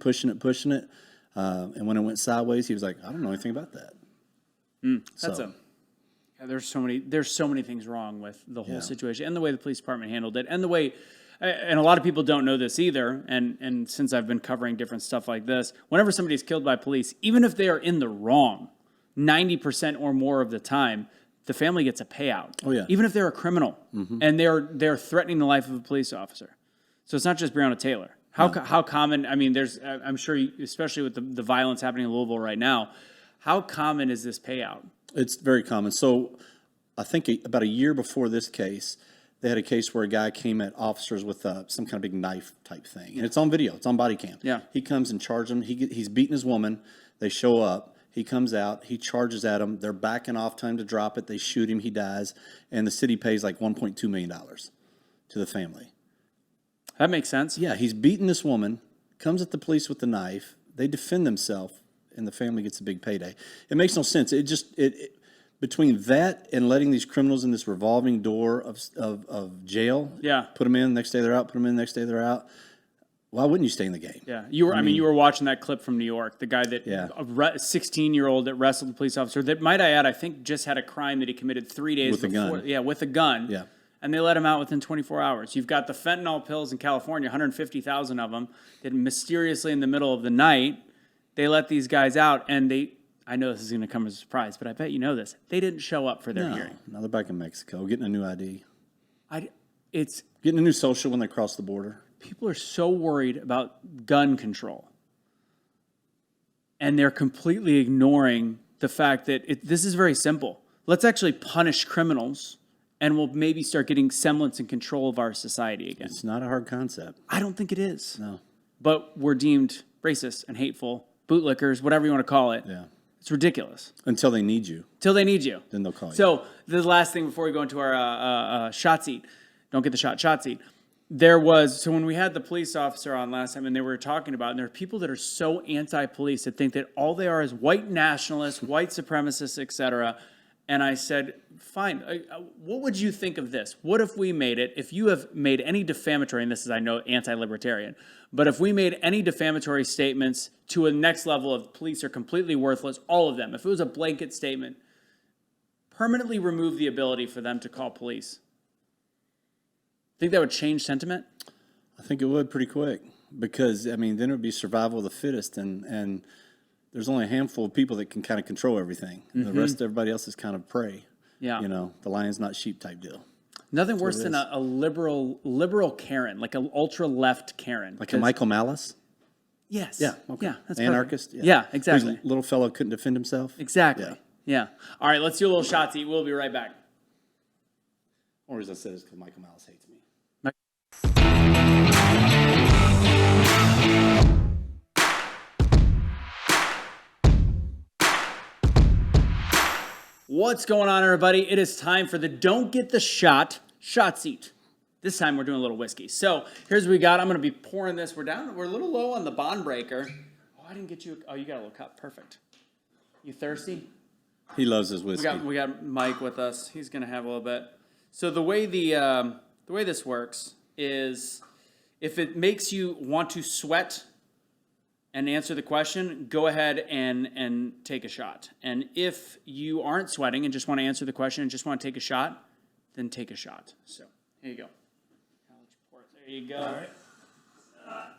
And when it went sideways, he was like, I don't know anything about that. There's so many things wrong with the whole situation and the way the police department handled it and the way, and a lot of people don't know this either. And since I've been covering different stuff like this, whenever somebody's killed by police, even if they are in the wrong, 90% or more of the time, the family gets a payout. Oh, yeah. Even if they're a criminal and they're threatening the life of a police officer. So it's not just Breonna Taylor. How common, I mean, I'm sure, especially with the violence happening in Louisville right now, how common is this payout? It's very common. So I think about a year before this case, they had a case where a guy came at officers with some kind of big knife type thing. And it's on video. It's on body cam. Yeah. He comes and charges him. He's beating his woman. They show up. He comes out. He charges at him. They're backing off, time to drop it. They shoot him. He dies. And the city pays like $1.2 million to the family. That makes sense. Yeah, he's beating this woman, comes at the police with the knife. They defend themselves, and the family gets a big payday. It makes no sense. It between that and letting these criminals in this revolving door of jail, put them in, next day they're out, put them in, next day they're out. Why wouldn't you stay in the game? Yeah, you were watching that clip from New York, the guy that a 16-year-old that wrestled a police officer that, might I add, I think just had a crime that he committed 3 days with before. A gun. Yeah, with a gun. Yeah. And they let him out within 24 hours. You've got the fentanyl pills in California, 150,000 of them, that mysteriously in the middle of the night, they let these guys out, and I know this is going to come as a surprise, but I bet you know this. They didn't show up for their hearing. Now they're back in Mexico, getting a new ID. It's getting a new social when they cross the border. People are so worried about gun control, and they're completely ignoring the fact that this is very simple. Let's actually punish criminals, and we'll maybe start getting semblance and control of our society again. It's not a hard concept. I don't think it is. No. But we're deemed racist and hateful, bootlickers, whatever you want to call it. Yeah. It's ridiculous. Until they need you. Till they need you. Then they'll call you. So the last thing before we go into our shot seat, don't get the shot seat. So when we had the police officer on last time and they were talking about, and there are people that are so anti-police that think that all they are is white nationalists, white supremacists, etc. And I said, fine, what would you think of this? What if we made it, if you have made any defamatory, and this is, I know, anti-libertarian, but if we made any defamatory statements to a next level of police are completely worthless, all of them, if it was a blanket statement, permanently remove the ability for them to call police. Think that would change sentiment? I think it would pretty quick because, I mean, then it would be survival of the fittest and there's only a handful of people that can kind of control everything. And the rest of everybody else is kind of prey. Yeah. You know, the lion's not sheep type deal. Nothing worse than a liberal Karen, like an ultra-left Karen. Like a Michael Malice? Yes. Yeah. Okay. Yeah, that's anarchist? Yeah, exactly. Whose little fellow couldn't defend himself? Exactly. Yeah. All right, let's do a little shot seat. We'll be right back. Or as I said, it's because Michael Malice hates me. What's going on, everybody? It is time for the Don't Get the Shot seat. This time we're doing a little whiskey. So here's what we got. I'm going to be pouring this. We're a little low on the bond breaker. Oh, I didn't get you. Oh, you got a little cup. Perfect. You thirsty? He loves his whiskey. We got Mike with us. He's going to have a little bit. So the way this works is if it makes you want to sweat and answer the question, go ahead and take a shot. And if you aren't sweating and just want to answer the question and just want to take a shot, then take a shot. So here you go. There you go. All right.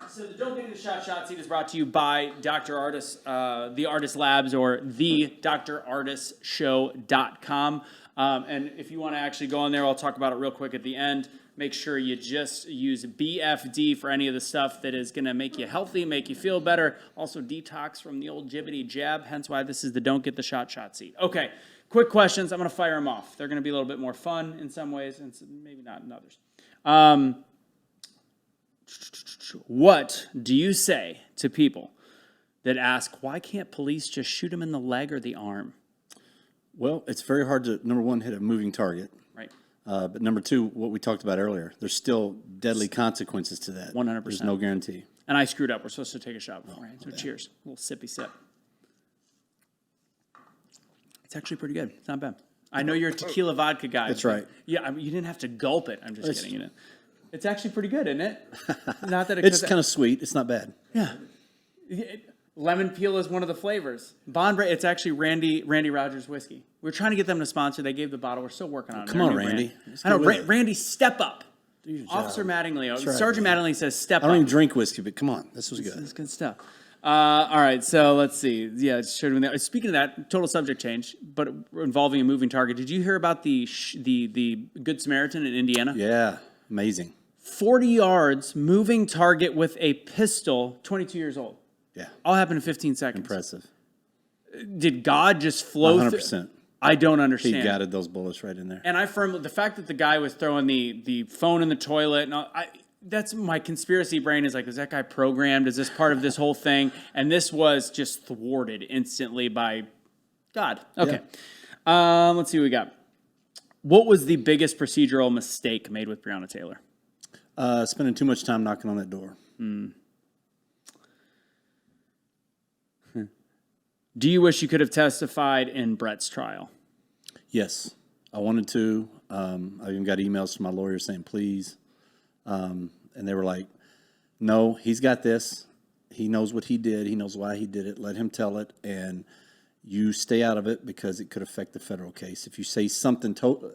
So the Don't Get the Shot seat is brought to you by Dr. Artis, the Artis Labs, or the drartisshow.com. And if you want to actually go on there, I'll talk about it real quick at the end. Make sure you just use BFD for any of the stuff that is going to make you healthy, make you feel better. Also detox from the old jibbity jab, hence why this is the Don't Get the Shot seat. Okay, quick questions. I'm going to fire them off. They're going to be a little bit more fun in some ways and maybe not in others. What do you say to people that ask, why can't police just shoot him in the leg or the arm? Well, it's very hard to, number one, hit a moving target. Right. But number two, what we talked about earlier, there's still deadly consequences to that. 100%. There's no guarantee. And I screwed up. We're supposed to take a shot beforehand. So cheers. A little sippy sip. It's actually pretty good. It's not bad. I know you're a tequila vodka guy. That's right. Yeah, I mean, you didn't have to gulp it. I'm just kidding. You know. It's actually pretty good, isn't it? Not that It's kind of sweet. It's not bad. Yeah. Lemon peel is one of the flavors. It's actually Randy Rogers whiskey. We're trying to get them to sponsor. They gave the bottle. We're still working on it. Come on, Randy. I know. Randy, step up. Officer Mattingly. Sergeant Mattingly says step up. I don't even drink whiskey, but come on. This was good. This is good stuff. All right, so let's see. Yeah, it showed me that. Speaking of that, total subject change, but involving a moving target. Did you hear about the Good Samaritan in Indiana? Yeah, amazing. 40 yards, moving target with a pistol, 22 years old. Yeah. All happened in 15 seconds. Impressive. Did God just flow 100%. I don't understand. He guided those bullets right in there. And the fact that the guy was throwing the phone in the toilet, and that's my conspiracy brain is like, is that guy programmed? Is this part of this whole thing? And this was just thwarted instantly by God. Okay. Yeah. Let's see what we got. What was the biggest procedural mistake made with Breonna Taylor? Spending too much time knocking on that door. Do you wish you could have testified in Brett's trial? Yes, I wanted to. I even got emails from my lawyer saying, please. And they were like, no, he's got this. He knows what he did. He knows why he did it. Let him tell it. And you stay out of it because it could affect the federal case. If you say something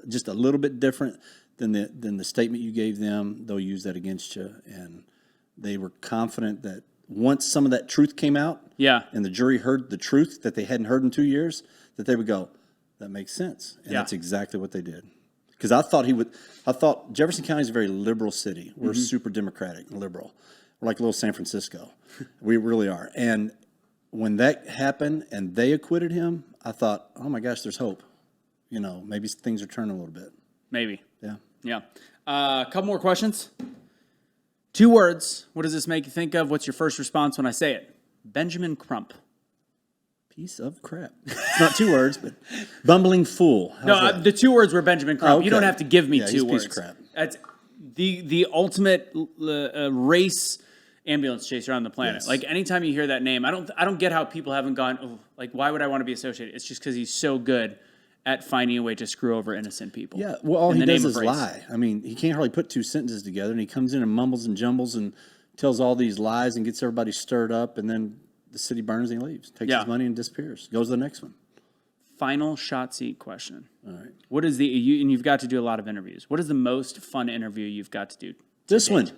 just a little bit different than the statement you gave them, they'll use that against you. And they were confident that once some of that truth came out, and the jury heard the truth that they hadn't heard in 2 years, that they would go, that makes sense. And that's exactly what they did. Because I thought Jefferson County is a very liberal city. We're super democratic and liberal. We're like a little San Francisco. We really are. And when that happened and they acquitted him, I thought, oh my gosh, there's hope. You know, maybe things are turning a little bit. Maybe. Yeah. Yeah. A couple more questions. 2 words. What does this make you think of? What's your first response when I say it? Benjamin Crump. Piece of crap. It's not 2 words, but bumbling fool. No, the 2 words were Benjamin Crump. Okay. You don't have to give me 2 he's words. A piece of crap. That's the ultimate race ambulance chaser on the planet. Yes. Like anytime you hear that name, I don't get how people haven't gone, oh, like why would I want to be associated? It's just because he's so good at finding a way to screw over innocent people. Yeah, well, all he does is lie. I mean, he can't hardly put 2 sentences together, and he comes in and mumbles and jumbles and tells all these lies and gets everybody stirred up, and then the city burns and he leaves, takes his money and disappears, goes to the next one. Final shot seat question. All right. What is and you've got to do a lot of interviews. What is the most fun interview you've got to do? This one.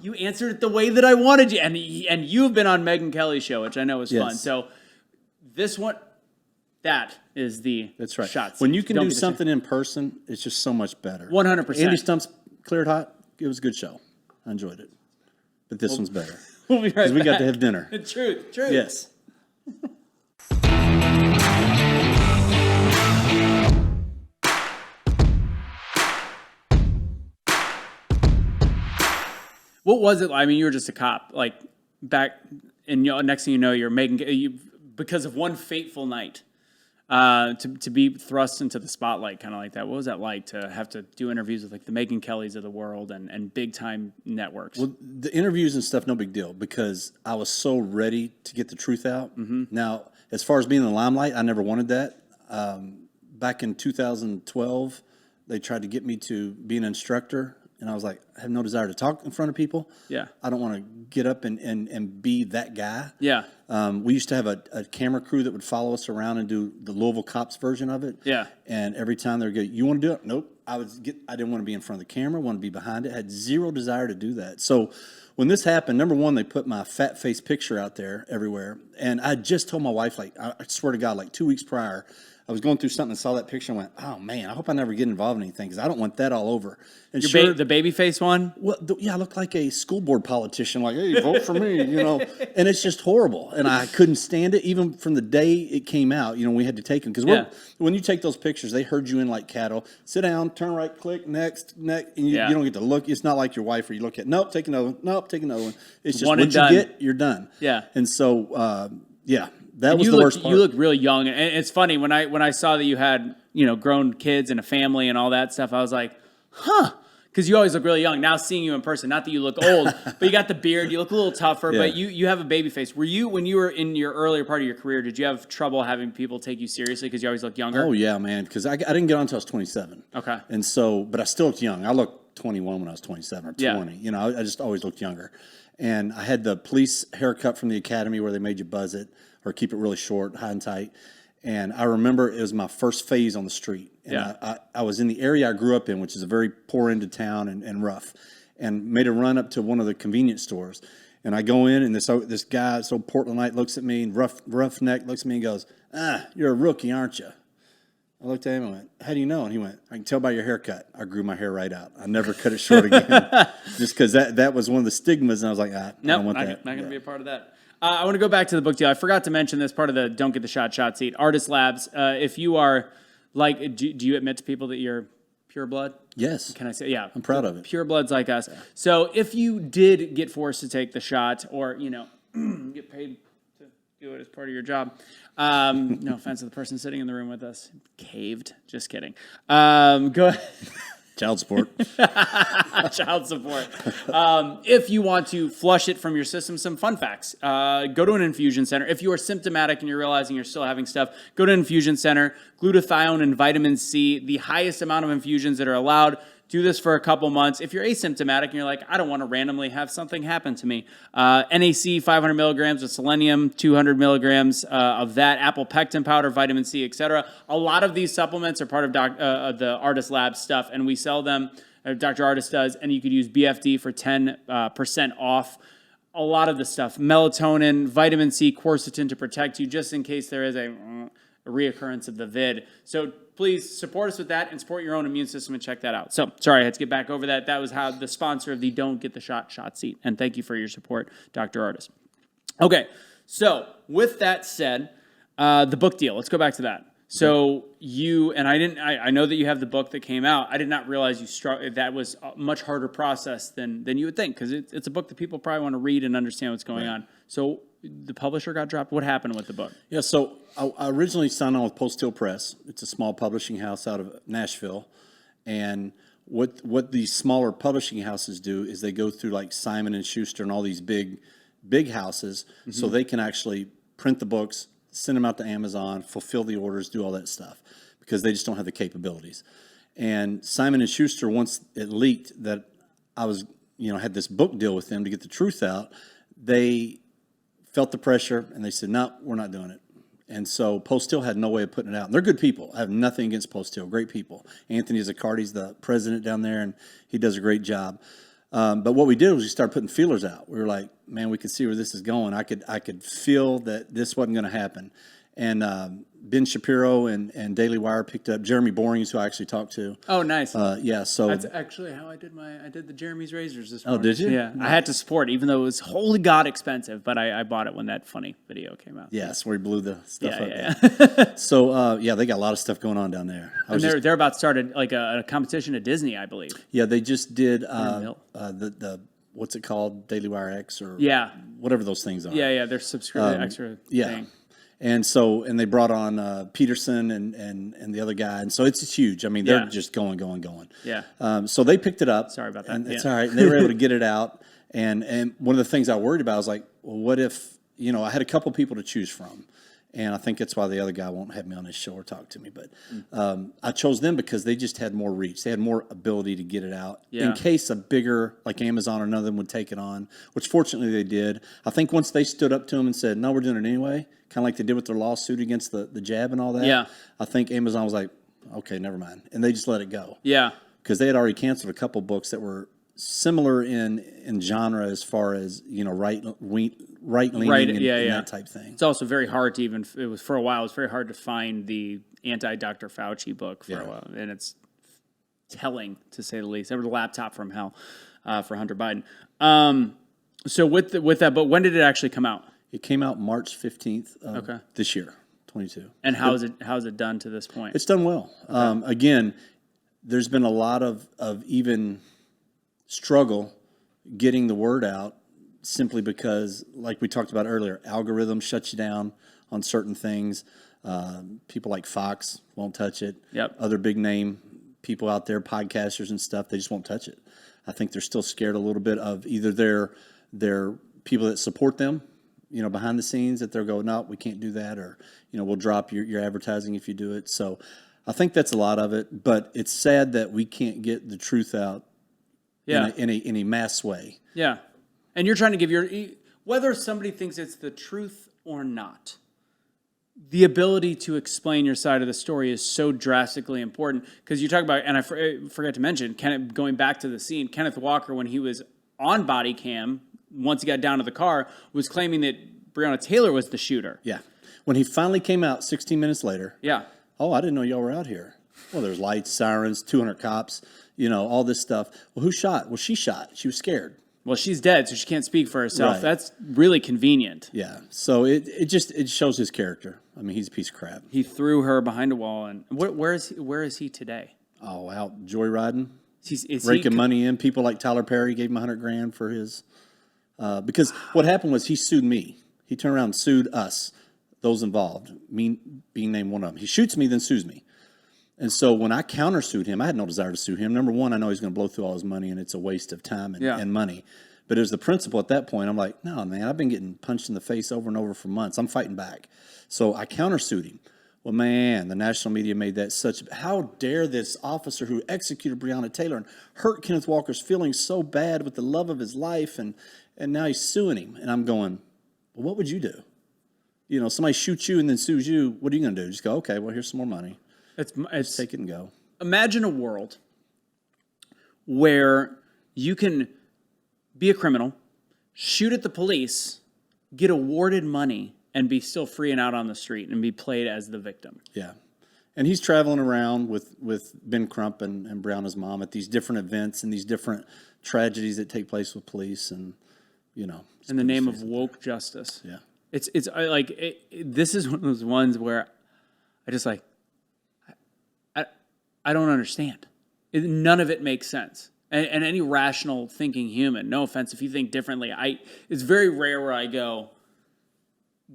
You answered it the way that I wanted you, and you've been on Megyn Kelly's show, which I know is fun. So this one, that is the That's right. shot seat. When you can do something in person, it's just so much better. 100%. Andy Stump's Cleared Hot. It was a good show. I enjoyed it. But this one's better. We'll be right back. Because we got to have dinner. Truth. Yes. What was it? I mean, you were just a cop, like back, and next thing you know, you're making because of one fateful night, to be thrust into the spotlight, kind of like that. What was that like to have to do interviews with like the Megyn Kellys of the world and big time networks? Well, the interviews and stuff, no big deal, because I was so ready to get the truth out. Now, as far as being in the limelight, I never wanted that. Back in 2012, they tried to get me to be an instructor. And I was like, I have no desire to talk in front of people. Yeah. I don't want to get up and be that guy. Yeah. We used to have a camera crew that would follow us around and do the Louisville Cops version of it. Yeah. And every time they would go, you want to do it? Nope. I didn't want to be in front of the camera, want to be behind it. I had zero desire to do that. So when this happened, number one, they put my fat face picture out there everywhere. And I just told my wife, like, I swear to God, like 2 weeks prior, I was going through something and saw that picture and went, oh man, I hope I never get involved in anything because I don't want that all over. And The baby face one? Well, yeah, I look like a school board politician, like, hey, vote for me, and it's just horrible. And I couldn't stand it even from the day it came out, we had to take them. Because when you take those pictures, they herd you in like cattle. Sit down, turn right, click, next, and you don't get to look. It's not like your wife where you look at, nope, take another one, nope, take another one. It's just one what you get, you're done. Yeah. And so, that was the worst part. You look really young. And it's funny, when I saw that you had, grown kids and a family and all that stuff, I was like, huh. Because you always look really young. Now seeing you in person, not that you look old, but you got the beard, you look a little tougher, but you have a baby face. Were you, when you were in your earlier part of your career, did you have trouble having people take you seriously because you always look younger? Oh, yeah, man, because I didn't get on until I was 27. Okay. And so, but I still looked young. I looked 21 when I was 27 or 20. I just always looked younger. And I had the police haircut from the academy where they made you buzz it or keep it really short, high and tight. And I remember it was my first phase on the street. And I was in the area I grew up in, which is a very poor end of town and rough, and made a run up to one of the convenience stores. And I go in, and this guy, so Portlandite, looks at me, and roughneck looks at me and goes, you're a rookie, aren't you? I looked at him and went, how do you know? And he went, I can tell by your haircut. I grew my hair right out. I never cut it short again. Just because that was one of the stigmas, and I was like, I don't want that. Not going to be a part of that. I want to go back to the book deal. I forgot to mention this part of the Don't Get the Shot seat. Artist Labs, if you are, like, do you admit to people that you're pure blood? Yes. Can I say? Yeah. I'm proud of it. Pure bloods like us. Yeah. So if you did get forced to take the shot or, get paid to do it as part of your job, no offense to the person sitting in the room with us, caved. Just kidding. Go ahead. Child support. Child support. If you want to flush it from your system, some fun facts. Go to an infusion center. If you are symptomatic and you're realizing you're still having stuff, go to an infusion center. Glutathione and vitamin C, the highest amount of infusions that are allowed. Do this for a couple months. If you're asymptomatic and you're like, I don't want to randomly have something happen to me, NAC 500 milligrams of selenium, 200 milligrams of that, apple pectin powder, vitamin C, etc. A lot of these supplements are part of the Artist Lab stuff, and we sell them. Dr. Artist does, and you could use BFD for 10% off. A lot of the stuff, melatonin, vitamin C, quercetin to protect you, just in case there is a reoccurrence of the vid. So please support us with that and support your own immune system and check that out. So, sorry, I had to get back over that. That was how the sponsor of the Don't Get the Shot seat. And thank you for your support, Dr. Artist. Okay, so with that said, the book deal. Let's go back to that. So you, and I know that you have the book that came out. I did not realize that was a much harder process than you would think, because it's a book that people probably want to read and understand what's going on. So the publisher got dropped. What happened with the book? Yeah, so I originally signed on with Post-Hill Press. It's a small publishing house out of Nashville. And what these smaller publishing houses do is they go through like Simon & Schuster and all these big houses, so they can actually print the books, send them out to Amazon, fulfill the orders, do all that stuff, because they just don't have the capabilities. And Simon & Schuster, once it leaked that I was, had this book deal with them to get the truth out, they felt the pressure and they said, no, we're not doing it. And so Post-Hill had no way of putting it out. And they're good people. I have nothing against Post-Hill. Great people. Anthony Zaccardi's the president down there, and he does a great job. But what we did was we started putting feelers out. We were like, man, we could see where this is going. I could feel that this wasn't going to happen. And Ben Shapiro and Daily Wire picked up Jeremy Borings, who I actually talked to. Oh, nice. Yeah, so that's actually how I did the Jeremy's razors this morning. Oh, did you? Yeah, I had to support it, even though it was holy god expensive. But I bought it when that funny video came out. Yes, where he blew the stuff up. Yeah. So they got a lot of stuff going on down there. And they're about to start a competition at Disney, I believe. Yeah, they just did the what's it called, Daily Wire X or whatever those things are. Yeah, their subscription extra thing. And so, and they brought on Peterson and the other guy, and so it's huge. I mean, they're just going. Yeah. So they picked it up. Sorry about that. And it's all right. And they were able to get it out. And one of the things I worried about was like, well, what if I had a couple people to choose from, and I think that's why the other guy won't have me on his show or talk to me. But I chose them because they just had more reach. They had more ability to get it out in case a bigger, like Amazon or none of them would take it on, which fortunately they did. I think once they stood up to them and said, no, we're doing it anyway, kind of like they did with their lawsuit against the jab and all that. Yeah. I think Amazon was like, okay, never mind. And they just let it go. Yeah. Because they had already canceled a couple books that were similar in genre as far as, right leaning and that type thing. It's also very hard to it was for a while, it was very hard to find the anti-Dr. Fauci book for a while, and it's telling, to say the least. There was a laptop from hell for Hunter Biden. So with that book, when did it actually come out? It came out March 15th of this year, 22. And how's it done to this point? It's done well. Again, there's been a lot of even struggle getting the word out, simply because, like we talked about earlier, algorithm shuts you down on certain things. People like Fox won't touch it. Yep. Other big name people out there, podcasters and stuff, they just won't touch it. I think they're still scared a little bit of either their people that support them, behind the scenes, that they'll go, no, we can't do that, or, we'll drop your advertising if you do it. So I think that's a lot of it, but it's sad that we can't get the truth out in a mass way. Yeah. And you're trying to give whether somebody thinks it's the truth or not, the ability to explain your side of the story is so drastically important. Because you talk about, and I forgot to mention, Kenneth, going back to the scene, Kenneth Walker, when he was on body cam, once he got down to the car, was claiming that Breonna Taylor was the shooter. Yeah. When he finally came out 16 minutes later. Yeah. Oh, I didn't know y'all were out here. Well, there's lights, sirens, 200 cops, all this stuff. Well, who shot? Well, she shot. She was scared. Well, she's dead, so she can't speak for herself. Right. That's really convenient. Yeah. So it shows his character. I mean, he's a piece of crap. He threw her behind a wall, and where is he today? Oh, out joyriding, Is raking money in. People like Tyler Perry gave him $100,000 for his. Because what happened was he sued me. He turned around and sued us, those involved, me being named one of them. He shoots me, then sues me. And so when I countersued him, I had no desire to sue him. Number one, I know he's going to blow through all his money, and it's a waste of time and money. But it was the principle at that point. I'm like, no, man, I've been getting punched in the face over and over for months. I'm fighting back. So I countersued him. Well, man, the national media made that how dare this officer who executed Breonna Taylor and hurt Kenneth Walker's feelings so bad with the love of his life, and now he's suing him. And I'm going, well, what would you do? Somebody shoots you and then sues you. What are you going to do? Just go, okay, well, here's some more money. It's take it and go. Imagine a world where you can be a criminal, shoot at the police, get awarded money, and be still free and out on the street and be played as the victim. Yeah. And he's traveling around with Ben Crump and Brianna's mom at these different events and these different tragedies that take place with police, and in the name of woke justice. Yeah. It's this is one of those ones where I just I don't understand. None of it makes sense. And any rational thinking human, no offense if you think differently, it's very rare where I go,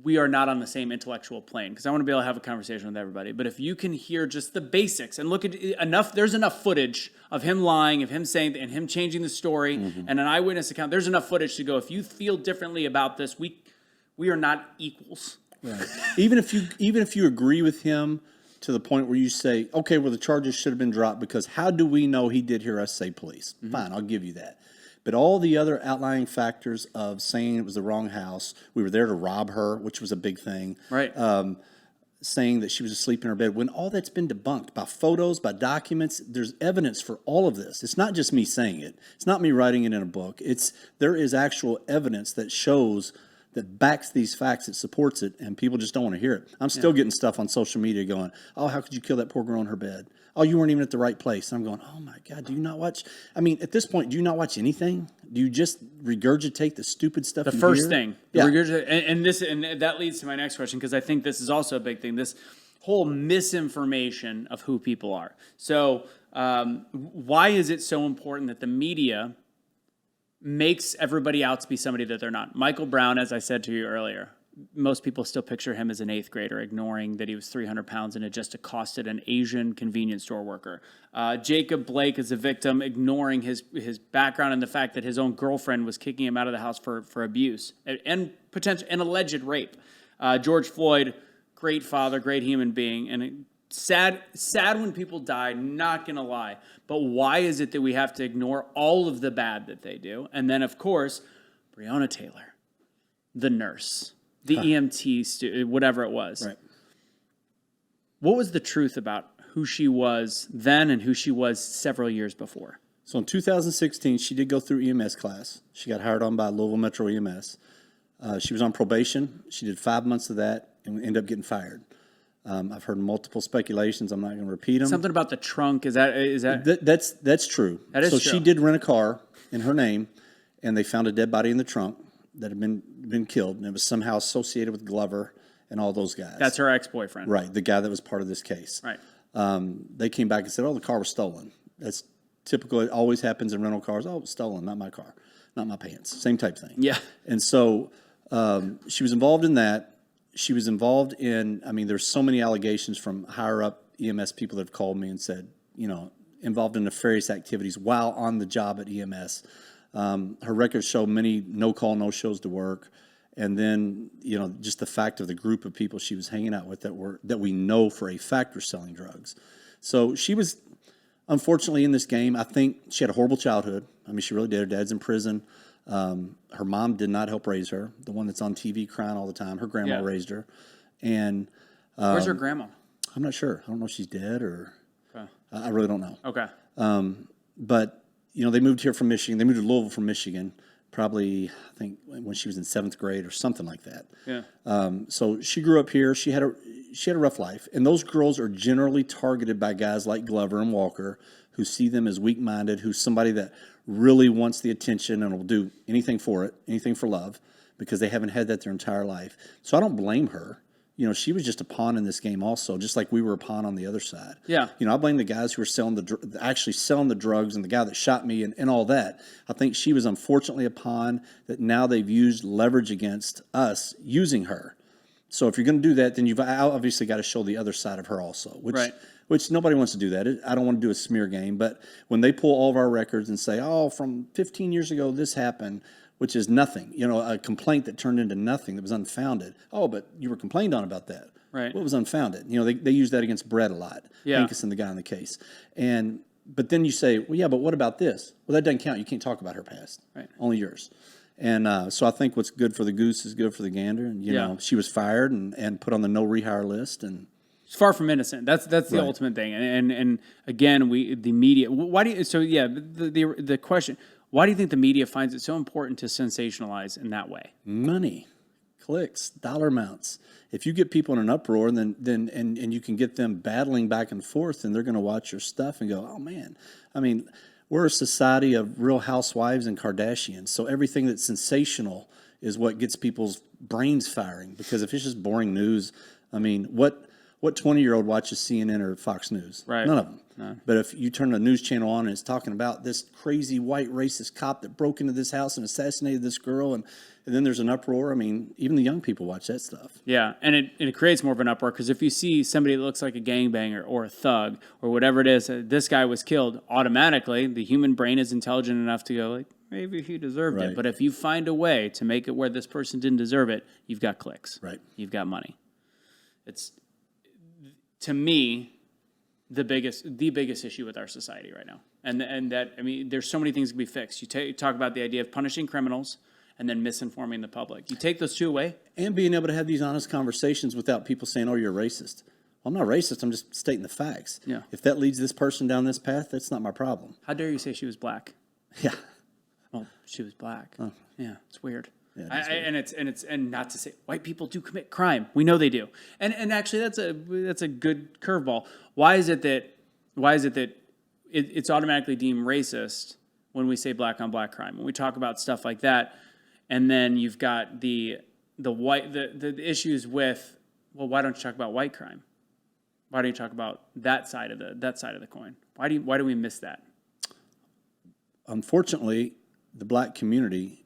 we are not on the same intellectual plane, because I want to be able to have a conversation with everybody. But if you can hear just the basics and look at there's enough footage of him lying, of him saying, and him changing the story, and an eyewitness account. There's enough footage to go, if you feel differently about this, we are not equals. Right. Even if you agree with him to the point where you say, okay, well, the charges should have been dropped because how do we know he did hear us say police? Fine, I'll give you that. But all the other outlying factors of saying it was the wrong house, we were there to rob her, which was a big thing. Right. Saying that she was asleep in her bed, when all that's been debunked by photos, by documents, there's evidence for all of this. It's not just me saying it. It's not me writing it in a book. There is actual evidence that shows, that backs these facts, that supports it, and people just don't want to hear it. I'm still getting stuff on social media going, oh, how could you kill that poor girl in her bed? Oh, you weren't even at the right place. And I'm going, oh, my God, do you not watch? I mean, at this point, do you not watch anything? Do you just regurgitate the stupid stuff The you first hear? thing. Yeah. And that leads to my next question, because I think this is also a big thing, this whole misinformation of who people are. So why is it so important that the media makes everybody out to be somebody that they're not? Michael Brown, as I said to you earlier, most people still picture him as an 8th grader, ignoring that he was 300 pounds and had just accosted an Asian convenience store worker. Jacob Blake is a victim, ignoring his background and the fact that his own girlfriend was kicking him out of the house for abuse and potential and alleged rape. George Floyd, great father, great human being, and sad when people die, not gonna lie. But why is it that we have to ignore all of the bad that they do? And then, of course, Breonna Taylor, the nurse, the EMT, whatever it was. Right. What was the truth about who she was then and who she was several years before? So in 2016, she did go through EMS class. She got hired on by Louisville Metro EMS. She was on probation. She did 5 months of that and ended up getting fired. I've heard multiple speculations. I'm not going to repeat them. Something about the trunk. Is that? That's true. That is so true. She did rent a car in her name, and they found a dead body in the trunk that had been killed, and it was somehow associated with Glover and all those guys. That's her ex-boyfriend. Right, the guy that was part of this case. Right. They came back and said, "Oh, the car was stolen." That's typical. It always happens in rental cars. "Oh, it was stolen, not my car, not my pants." Same type thing. Yeah. And so she was involved in that. She was involved in, there's so many allegations from higher up EMS people that have called me and said, involved in nefarious activities while on the job at EMS. Her records show many no-call, no-shows to work. And then, just the fact of the group of people she was hanging out with that we know for a fact were selling drugs. So she was, unfortunately, in this game. I think she had a horrible childhood. She really did. Her dad's in prison. Her mom did not help raise her. The one that's on TV crying all the time. Her grandma raised her. And where's her grandma? I'm not sure. I don't know if she's dead or Okay. I really don't know. Okay. But they moved here from Michigan. They moved to Louisville from Michigan, probably I think when she was in 7th grade or something like that. Yeah. So she grew up here. She had a rough life, and those girls are generally targeted by guys like Glover and Walker, who see them as weak-minded, who's somebody that really wants the attention and will do anything for it, anything for love, because they haven't had that their entire life. So I don't blame her. She was just a pawn in this game also, just like we were a pawn on the other side. Yeah. I blame the guys who were actually selling the drugs and the guy that shot me and all that. I think she was unfortunately a pawn that now they've used leverage against us using her. So if you're going to do that, then you've obviously got to show the other side of her also, which nobody wants to do that. I don't want to do a smear game, but when they pull all of our records and say, "Oh, from 15 years ago this happened," which is nothing, a complaint that turned into nothing, that was unfounded. "Oh, but you were complained on about that." Right. What was unfounded? They use that against Brett a lot. Yeah. Hankus and the guy in the case. But then you say, "Well, yeah, but what about this?" Well, that doesn't count. You can't talk about her past. Right. Only yours. And so I think what's good for the goose is good for the gander. And, she was fired and put on the no rehire list. And It's far from innocent. That's the ultimate thing. And again, the media. Why do you? So yeah, the question. Why do you think the media finds it so important to sensationalize in that way? money, clicks, dollar amounts. If you get people in an uproar, and you can get them battling back and forth, and they're going to watch your stuff and go, "Oh man." We're a society of Real Housewives and Kardashians, so everything that's sensational is what gets people's brains firing. Because if it's just boring news, what 20-year-old watches CNN or Fox News? Right. None of them. No. But if you turn a news channel on and it's talking about this crazy white racist cop that broke into this house and assassinated this girl, and then there's an uproar, even the young people watch that stuff. Yeah, and it creates more of an uproar because if you see somebody that looks like a gangbanger or a thug or whatever it is, this guy was killed, automatically the human brain is intelligent enough to go like, maybe he deserved it. But if you find a way to make it where this person didn't deserve it, you've got clicks. Right. You've got money. It's, to me, the biggest issue with our society right now. And that, there's so many things that can be fixed. You talk about the idea of punishing criminals and then misinforming the public. You take those two away. And being able to have these honest conversations without people saying, "Oh, you're a racist." Well, I'm not racist. I'm just stating the facts. Yeah. If that leads this person down this path, that's not my problem. How dare you say she was black? Yeah. Well, she was black. Oh. Yeah, it's weird. Yeah, it is weird. And not to say white people do commit crime. We know they do. And actually that's a good curveball. Why is it that it's automatically deemed racist when we say black on black crime? When we talk about stuff like that, and then you've got the issues with, well, why don't you talk about white crime? Why don't you talk about that side of the coin? Why do we miss that? Unfortunately, the black community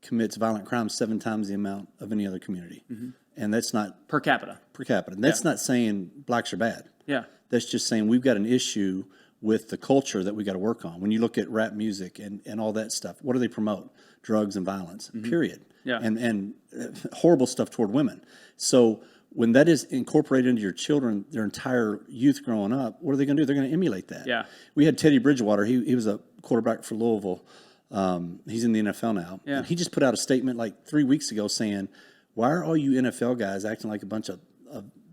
commits violent crimes 7 times the amount of any other community. Mm-hmm. And that's not per capita. And that's not saying blacks are bad. Yeah. That's just saying we've got an issue with the culture that we got to work on. When you look at rap music and all that stuff, what do they promote? Drugs and violence, period. Yeah. And horrible stuff toward women. So when that is incorporated into your children, their entire youth growing up, what are they going to do? They're going to emulate that. Yeah. We had Teddy Bridgewater. He was a quarterback for Louisville. He's in the NFL now. Yeah. And he just put out a statement like 3 weeks ago saying, "Why are all you NFL guys acting like a bunch of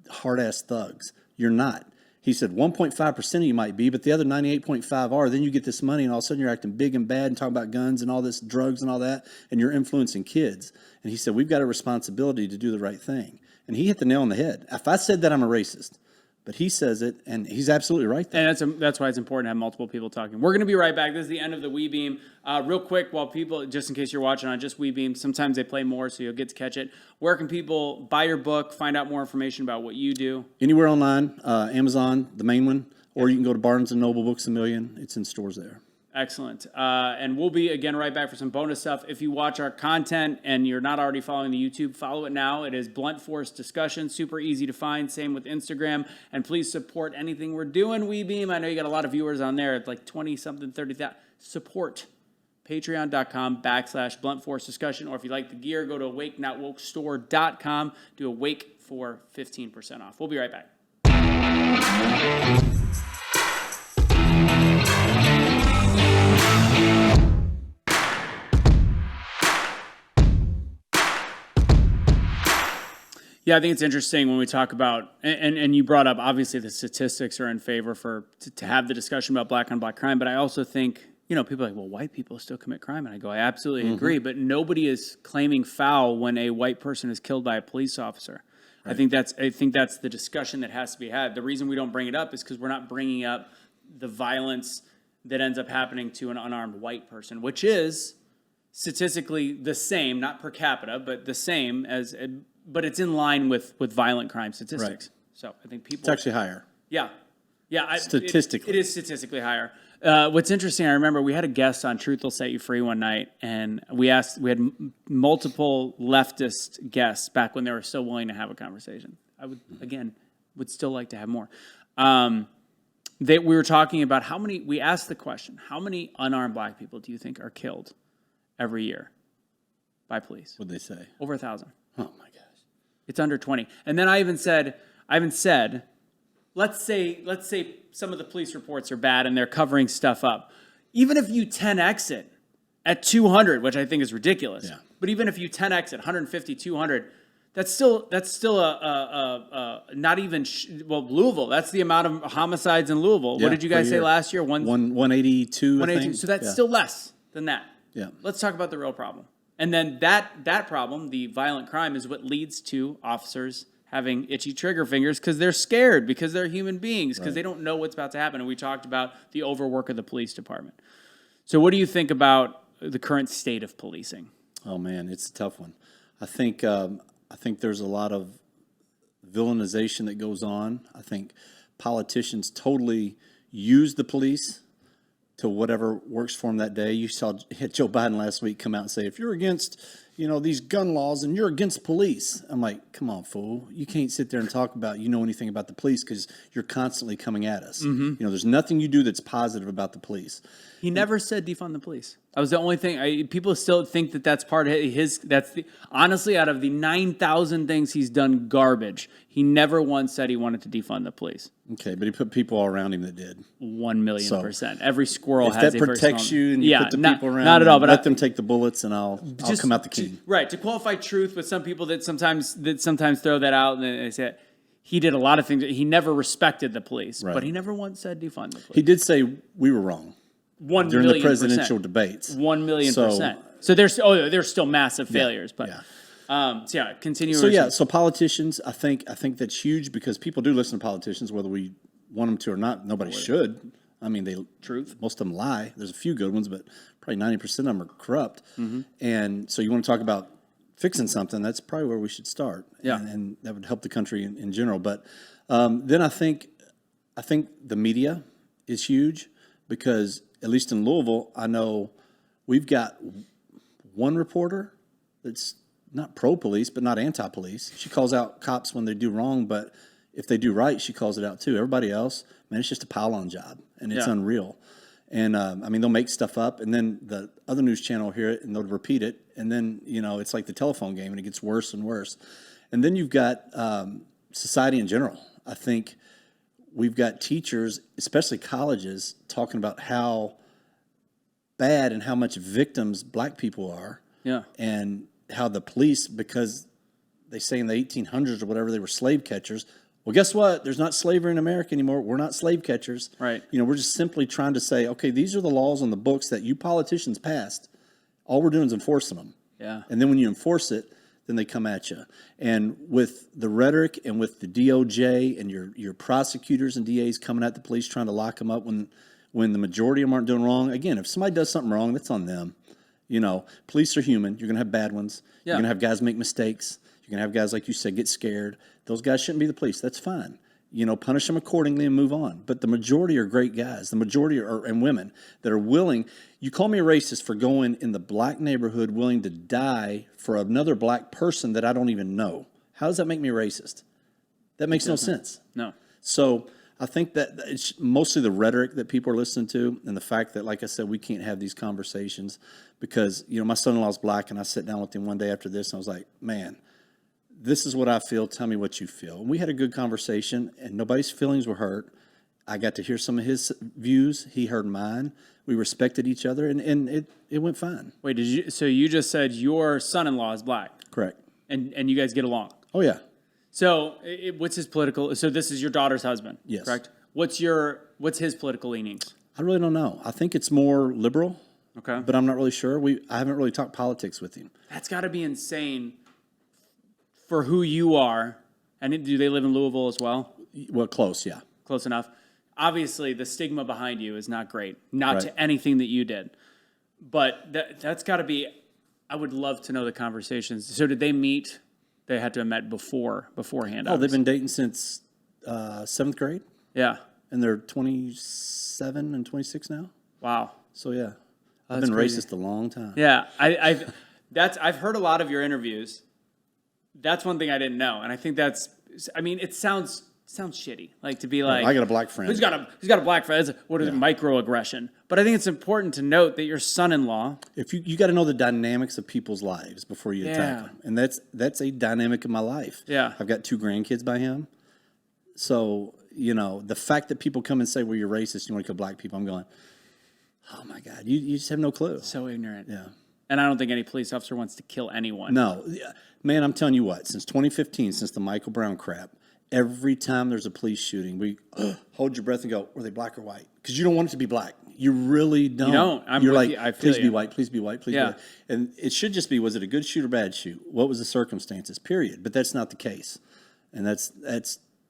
hard-ass thugs? You're not. He said 1.5% of you might be, but the other 98.5 are. Then you get this money, and all of a sudden you're acting big and bad and talking about guns and all this drugs and all that, and you're influencing kids. And he said, we've got a responsibility to do the right thing. And he hit the nail on the head. If I said that, I'm a racist. But he says it, and he's absolutely right there. And that's why it's important to have multiple people talking. We're going to be right back. This is the end of the WeBeam. Real quick, while people, just in case you're watching on just WeBeam, sometimes they play more, so you'll get to catch it. Where can people buy your book, find out more information about what you do? Anywhere online, Amazon, the main one, or you can go to Barnes & Noble Books A Million. It's in stores there. Excellent. And we'll be, again, right back for some bonus stuff. If you watch our content and you're not already following the YouTube, follow it now. It is Blunt Force Discussion. Super easy to find. Same with Instagram. And please support anything we're doing, WeBeam. I know you got a lot of viewers on there. It's like 20-something, 30,000. Support. Patreon.com/Blunt Force Discussion. Or if you like the gear, go to awakenotwokestore.com. Do Awake for 15% off. We'll be right back. Yeah, I think it's interesting when we talk about, and you brought up, obviously the statistics are in favor to have the discussion about black on black crime, but I also think, people are like, well, white people still commit crime. And I go, I absolutely agree, but nobody is claiming foul when a white person is killed by a police officer. Right. I think that's the discussion that has to be had. The reason we don't bring it up is because we're not bringing up the violence that ends up happening to an unarmed white person, which is statistically the same, not per capita, but the same as, but it's in line with violent crime statistics. Right. So I think people... It's actually higher. Yeah. Statistically. It is statistically higher. What's interesting, I remember we had a guest on Truth Will Set You Free one night, and we had multiple leftist guests back when they were still willing to have a conversation. I would still like to have more. We were talking about we asked the question, how many unarmed black people do you think are killed every year by police? What'd they say? Over 1,000. Oh my gosh. It's under 20. And then I even said, let's say some of the police reports are bad and they're covering stuff up. Even if you 10x it at 200, which I think is ridiculous, but even if you 10x it, 150, 200, that's still not even, Louisville, that's the amount of homicides in Louisville. What did you guys say last year? 182, 182. I think. So that's still less than that. Yeah. Let's talk about the real problem. And then that problem, the violent crime, is what leads to officers having itchy trigger fingers because they're scared, because they're human beings, because they don't know what's about to happen. And we talked about the overwork of the police department. So what do you think about the current state of policing? Oh, man, it's a tough one. I think there's a lot of villainization that goes on. I think politicians totally use the police to whatever works for them that day. You saw Joe Biden last week come out and say, if you're against, these gun laws and you're against police. I'm like, come on, fool. You can't sit there and talk about anything about the police because you're constantly coming at us. There's nothing you do that's positive about the police. He never said defund the police. That was the only thing. People still think that's part of his. Honestly, out of the 9,000 things he's done, garbage. He never once said he wanted to defund the police. Okay, but he put people all around him that did. 1,000,000%. Every squirrel if has that a protects you and you put the people around, not at all. But let them take the bullets, and I'll come out the king. To qualify truth with some people that sometimes throw that out and they say he did a lot of things. He never respected the police, but he never once said defund the police. He did say we were wrong. 1 during million the presidential debates. 1,000,000%. So there's still massive failures, but continue. So politicians, I think that's huge because people do listen to politicians, whether we want them to or not. Nobody should. I mean, most of them lie. There's a few good ones, but probably 90% of them are corrupt. And so you want to talk about fixing something, that's probably where we should start. And that would help the country in general. But then I think the media is huge because at least in Louisville, I know we've got one reporter that's not pro-police, but not anti-police. She calls out cops when they do wrong, but if they do right, she calls it out too. Everybody else, man, it's just a pile-on job, and it's unreal. And, they'll make stuff up, and then the other news channel will hear it, and they'll repeat it, and then, it's like the telephone game, and it gets worse and worse. And then you've got society in general. I think we've got teachers, especially colleges, talking about how bad and how much victims black people are. And how the police, because they say in the 1800s or whatever, they were slave catchers, Well, guess what? There's not slavery in America anymore. We're not slave catchers. Right. We're just simply trying to say, okay, these are the laws on the books that you politicians passed. All we're doing is enforcing them. Yeah. And then when you enforce it, then they come at you. And with the rhetoric and with the DOJ and your prosecutors and DAs coming at the police trying to lock them up when the majority of them aren't doing wrong, again, if somebody does something wrong, that's on them. Police are human. You're going to have bad ones. Yeah. You're going to have guys make mistakes. You're going to have guys, like you said, get scared. Those guys shouldn't be the police. That's fine. Punish them accordingly and move on. But the majority are great guys. The majority are and women that are willing. You call me a racist for going in the black neighborhood willing to die for another black person that I don't even know. How does that make me a racist? That makes no sense. No. So I think that it's mostly the rhetoric that people are listening to and the fact that, like I said, we can't have these conversations because, my son-in-law's black and I sat down with him one day after this and I was like, man, this is what I feel. Tell me what you feel. And we had a good conversation and nobody's feelings were hurt. I got to hear some of his views. He heard mine. We respected each other and it went fine. Wait, so you just said your son-in-law is black? Correct. And you guys get along? Oh, yeah. So what's his political, so this is your daughter's husband? Yes. Correct? What's his political leanings? I really don't know. I think it's more liberal. Okay. But I'm not really sure. I haven't really talked politics with him. That's got to be insane for who you are. And do they live in Louisville as well? Well, close, yeah. Close enough. Obviously, the stigma behind you is not great. Not Right. to anything that you did. But that's got to be, I would love to know the conversations. So did they meet? They had to have met beforehand. Oh, they've been dating since 7th grade. Yeah. And they're 27 and 26 now. Wow. So, yeah. I've That's been crazy. racist a long time. Yeah. I've heard a lot of your interviews. That's one thing I didn't know. And I think it sounds shitty. Like to be like, I got a black friend. He's got a black friend. What is it? Microaggression. But I think it's important to note that your son-in-law. If you got to know the dynamics of people's lives before you attack them. And that's a dynamic in my life. Yeah. I've got 2 grandkids by him. So, the fact that people come and say, well, you're racist, you want to kill black people, I'm going, oh my God, you just have no clue. So ignorant. Yeah. And I don't think any police officer wants to kill anyone. No. Man, I'm telling you what, since 2015, since the Michael Brown crap, every time there's a police shooting, we hold your breath and go, were they black or white? Because you don't want it to be black. You really don't. You don't. You're like, I feel please be white, please be white, please be white. And it should just be, was it a good shoot or bad shoot? What was the circumstances, period. But that's not the case. And that's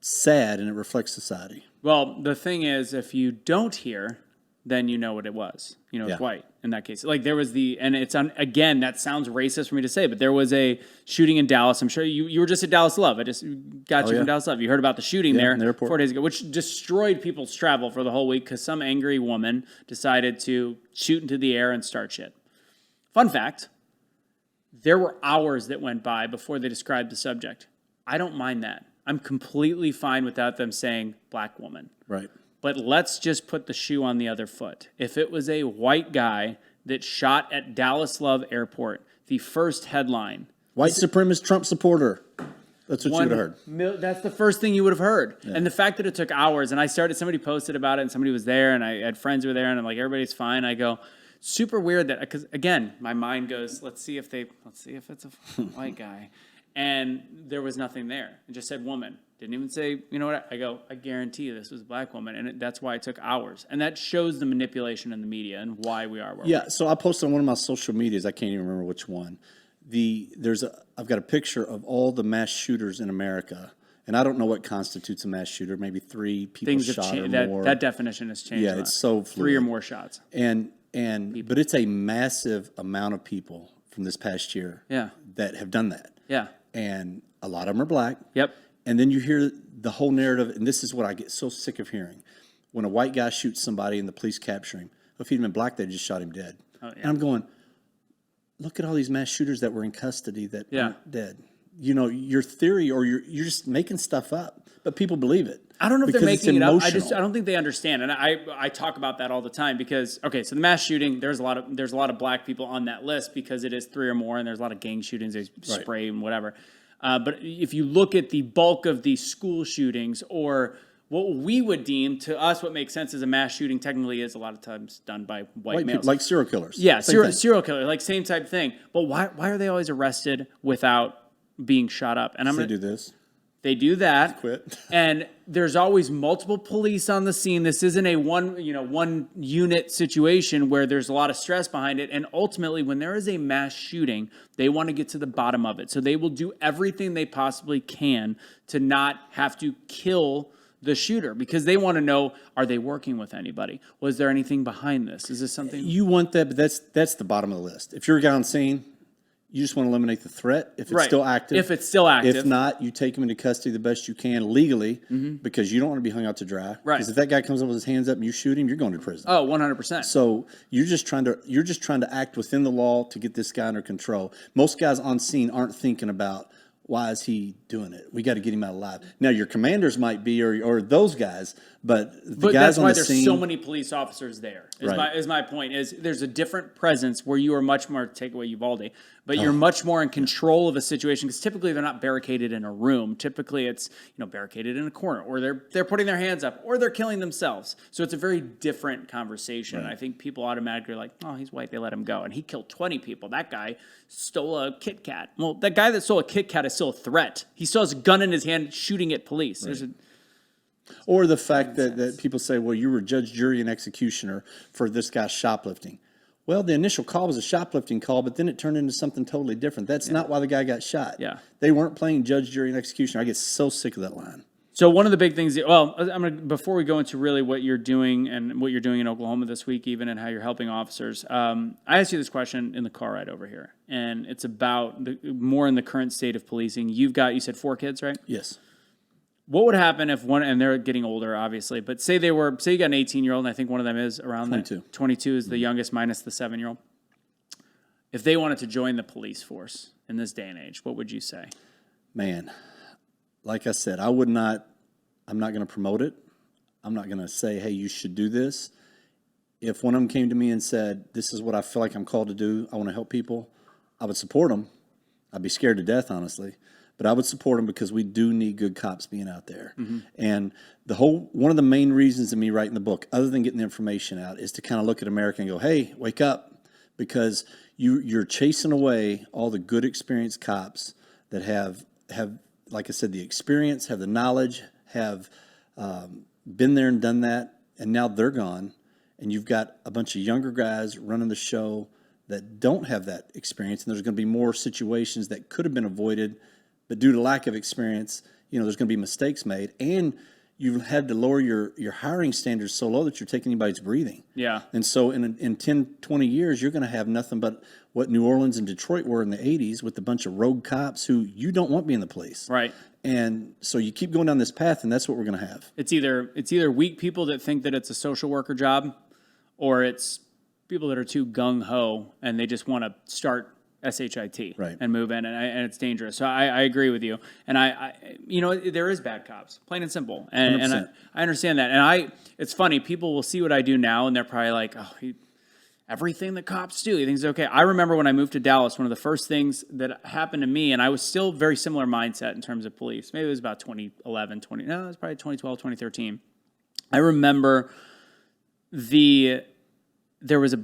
sad, and it reflects society. Well, the thing is, if you don't hear, then you know what it was. It's white in that case. Like there was and it's again, that sounds racist for me to say, but there was a shooting in Dallas. I'm sure you were just at Dallas Love. I just got you from Dallas Love. You heard about the shooting there in the airport 4 days ago, which destroyed people's travel for the whole week because some angry woman decided to shoot into the air and start shit. Fun fact, there were hours that went by before they described the subject. I don't mind that. I'm completely fine without them saying black woman. Right. But let's just put the shoe on the other foot. If it was a white guy that shot at Dallas Love Airport, the first headline. White supremacist Trump supporter. That's what you would have heard. That's the first thing you would have heard. Yeah. And the fact that it took hours, and somebody posted about it, and somebody was there, and I had friends who were there, and I'm like, everybody's fine. I go, super weird that, because again, my mind goes, let's see if it's a white guy. And there was nothing there. It just said woman. Didn't even say, you know what? I go, I guarantee you this was a black woman. And that's why it took hours. And that shows the manipulation in the media and why we are where we are. So I posted on one of my social medias, I can't even remember which one. I've got a picture of all the mass shooters in America. And I don't know what constitutes a mass shooter. Maybe 3 people Things shot have changed. or more. That definition has changed. Yeah, it's so fluid. 3 or more shots. But it's a massive amount of people from this past year that have done that. Yeah. And a lot of them are black. Yep. And then you hear the whole narrative, and this is what I get so sick of hearing. When a white guy shoots somebody and the police capture him, if he'd been black, they just shot him dead. Oh, yeah. And I'm going, look at all these mass shooters that were in custody that aren't dead. Your theory, or you're just making stuff up, but people believe it. I don't know if they're making it up. I don't think they understand, and I talk about that all the time because so the mass shooting, there's a lot of black people on that list because it is 3 or more, and there's a lot of gang shootings, they spray and whatever. But if you look at the bulk of the school shootings, or what we would deem to us, what makes sense as a mass shooting technically is a lot of times done by white males, people, like serial killers. Yeah, serial killer, like same type thing. But why are they always arrested without being shot up? And They do this. They do that. Quit. And there's always multiple police on the scene. This isn't a one unit situation where there's a lot of stress behind it. And ultimately, when there is a mass shooting, they want to get to the bottom of it. So they will do everything they possibly can to not have to kill the shooter, because they want to know, are they working with anybody? Was there anything behind this? Is this something you want that? But that's the bottom of the list. If you're a guy on scene, you just want to eliminate the threat if it's still active. If it's still active. If not, you take him into custody the best you can legally, because you don't want to be hung out to dry. Right. Because if that guy comes up with his hands up and you shoot him, you're going to prison. Oh, 100%. So you're just trying to act within the law to get this guy under control. Most guys on scene aren't thinking about, why is he doing it? We got to get him out alive. Now, your commanders might be, or those guys, but the guys that's on why the there's scene. so many police officers there. Is my point. Is there's a different presence where you are much more, take away Uvalde, but you're much more in control of a situation, because typically they're not barricaded in a room. Typically it's barricaded in a corner, or they're putting their hands up, or they're killing themselves. So it's a very different conversation. Right. I think people automatically are like, oh, he's white, they let him go, and he killed 20 people. That guy stole a Kit Kat. Well, that guy that stole a Kit Kat is still a threat. He still has a gun in his hand shooting at police. Right. Or the fact that people say, well, you were judge, jury, and executioner for this guy shoplifting. Well, the initial call was a shoplifting call, but then it turned into something totally different. That's not why the guy got shot. Yeah. They weren't playing judge, jury, and executioner. I get so sick of that line. So one of the big things, before we go into really what you're doing and what you're doing in Oklahoma this week, even, and how you're helping officers, I asked you this question in the car ride over here, and it's about more in the current state of policing. You said 4 kids, right? Yes. What would happen if one, and they're getting older, obviously, but say you got an 18-year-old, and I think one of them is around 22. 22 is the youngest minus the 7-year-old. If they wanted to join the police force in this day and age, what would you say? Man, like I said, I'm not going to promote it. I'm not going to say, hey, you should do this. If one of them came to me and said, this is what I feel like I'm called to do, I want to help people, I would support them. I'd be scared to death, honestly. But I would support them, because we do need good cops being out there. Mm-hmm. And one of the main reasons of me writing the book, other than getting the information out, is to kind of look at America and go, hey, wake up. Because you're chasing away all the good experienced cops that have, like I said, the experience, have the knowledge, have been there and done that, and now they're gone. And you've got a bunch of younger guys running the show that don't have that experience, and there's going to be more situations that could have been avoided. But due to lack of experience, there's going to be mistakes made, and you've had to lower your hiring standards so low that you're taking anybody's breathing. Yeah. And so in 10, 20 years, you're going to have nothing but what New Orleans and Detroit were in the 80s, with a bunch of rogue cops who you don't want being the police. Right. And so you keep going down this path, and that's what we're going to have. It's either weak people that think that it's a social worker job, or it's people that are too gung-ho and they just want to start SHIT and move in, and it's dangerous. So I agree with you, and there is bad cops, plain and simple, and I understand that. And it's funny, people will see what I do now, and they're probably like, oh, everything that cops do, he thinks okay. I remember when I moved to Dallas, one of the first things that happened to me, and I was still very similar mindset in terms of police. Maybe it was about 2011, it was probably 2012, 2013. I remember there was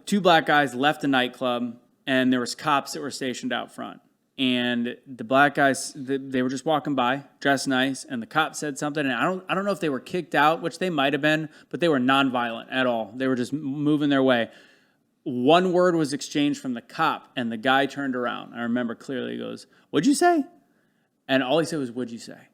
two black guys left a nightclub, and there was cops that were stationed out front. And the black guys, they were just walking by, dressed nice, and the cop said something, and I don't know if they were kicked out, which they might have been, but they were nonviolent at all. They were just moving their way. One word was exchanged from the cop, and the guy turned around. I remember clearly, he goes, "What'd you say?" And all he said was, "What'd you say?"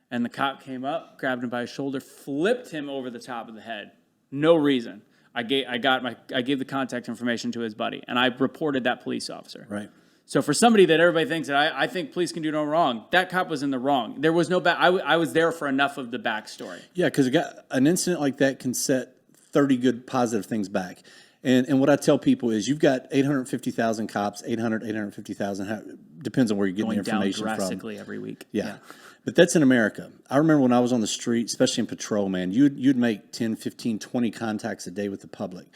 And the cop came up, grabbed him by his shoulder, flipped him over the top of the head. No reason. I gave the contact information to his buddy, and I reported that police officer. Right. So for somebody that everybody thinks that I think police can do no wrong, that cop was in the wrong. There was no back. I was there for enough of the backstory. Yeah, because an incident like that can set 30 good positive things back. And what I tell people is, you've got 850,000 cops, 850,000, depends on where you're getting the information from. Going down drastically every week. Yeah. But that's in America. I remember when I was on the street, especially in patrol, man, you'd make 10, 15, 20 contacts a day with the public.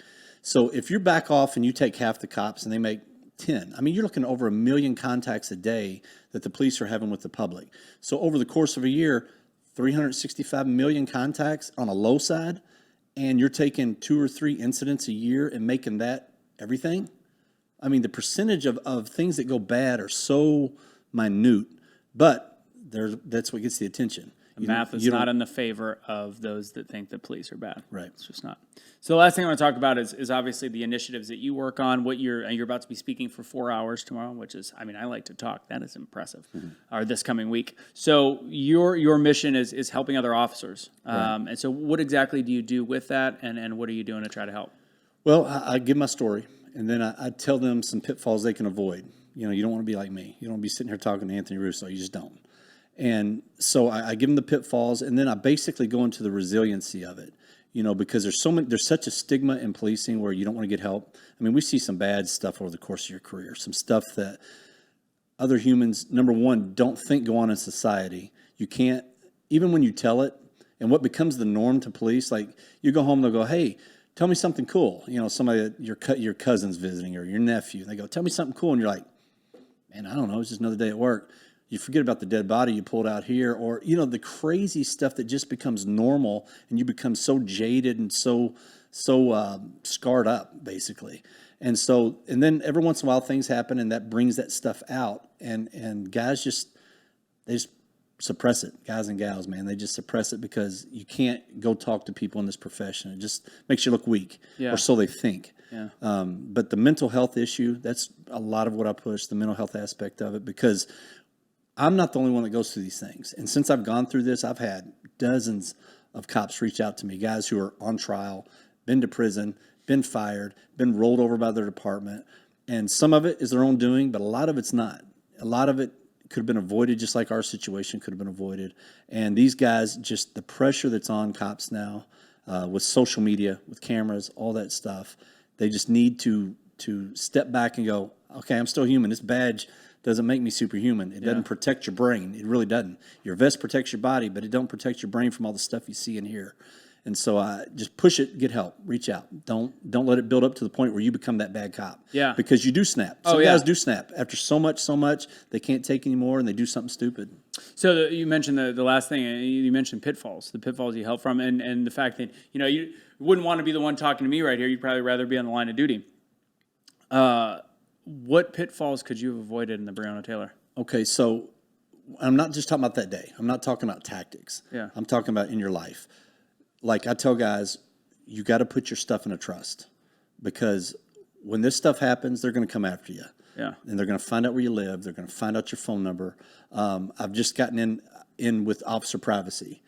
So if you're back off and you take half the cops and they make 10, I mean, you're looking at over 1 million contacts a day that the police are having with the public. So over the course of a year, 365 million contacts on a low side, and you're taking 2 or 3 incidents a year and making that everything. I mean, the percentage of things that go bad are so minute, but that's what gets the attention. Math is not in the favor of those that think that police are bad. Right. It's just not. So the last thing I want to talk about is obviously the initiatives that you work on. What you're about to be speaking for 4 hours tomorrow, which is, I mean, I like to talk. That is impressive. Or this coming week. So your mission is helping other officers. Right. And so what exactly do you do with that, and what are you doing to try to help? Well, I give my story, and then I tell them some pitfalls they can avoid. You know, you don't want to be like me. You don't want to be sitting here talking to Anthony Russo. You just don't. And so I give them the pitfalls, and then I basically go into the resiliency of it, you know, because there's such a stigma in policing where you don't want to get help. I mean, we see some bad stuff over the course of your career, some stuff that other humans, number one, don't think go on in society. You can't, even when you tell it, and what becomes the norm to police, like you go home, they'll go, hey, tell me something cool. You know, somebody, your cousin's visiting or your nephew, and they go, tell me something cool, and you're like, man, I don't know, it's just another day at work. You forget about the dead body you pulled out here, or, you know, the crazy stuff that just becomes normal, and you become so jaded and so scarred up, basically. And then every once in a while things happen, and that brings that stuff out, and guys they just suppress it. Guys and gals, man, they just suppress it because you can't go talk to people in this profession. It just makes you look weak, or so they think. Yeah. But the mental health issue, that's a lot of what I push, the mental health aspect of it, because I'm not the only one that goes through these things. And since I've gone through this, I've had dozens of cops reach out to me, guys who are on trial, been to prison, been fired, been rolled over by their department. And some of it is their own doing, but a lot of it's not. A lot of it could have been avoided, just like our situation could have been avoided. And these guys, just the pressure that's on cops now with social media, with cameras, all that stuff, they just need to step back and go, okay, I'm still human. This badge doesn't make me superhuman. It doesn't protect your brain. It really doesn't. Your vest protects your body, but it don't protect your brain from all the stuff you see and hear. And so I just push it, get help, reach out. Don't let it build up to the point where you become that bad cop. Yeah. Because you do snap. Some guys do snap. After so much, they can't take anymore, and they do something stupid. So you mentioned the last thing, you mentioned pitfalls, the pitfalls you help from, and the fact that, you know, you wouldn't want to be the one talking to me right here. You'd probably rather be on the line of duty. What pitfalls could you have avoided in the Breonna Taylor? Okay, so I'm not just talking about that day. I'm not talking about tactics. Yeah. I'm talking about in your life. Like I tell guys, you got to put your stuff in a trust, because when this stuff happens, they're going to come after you. Yeah. And they're going to find out where you live. They're going to find out your phone number. I've just gotten in with Officer Privacy,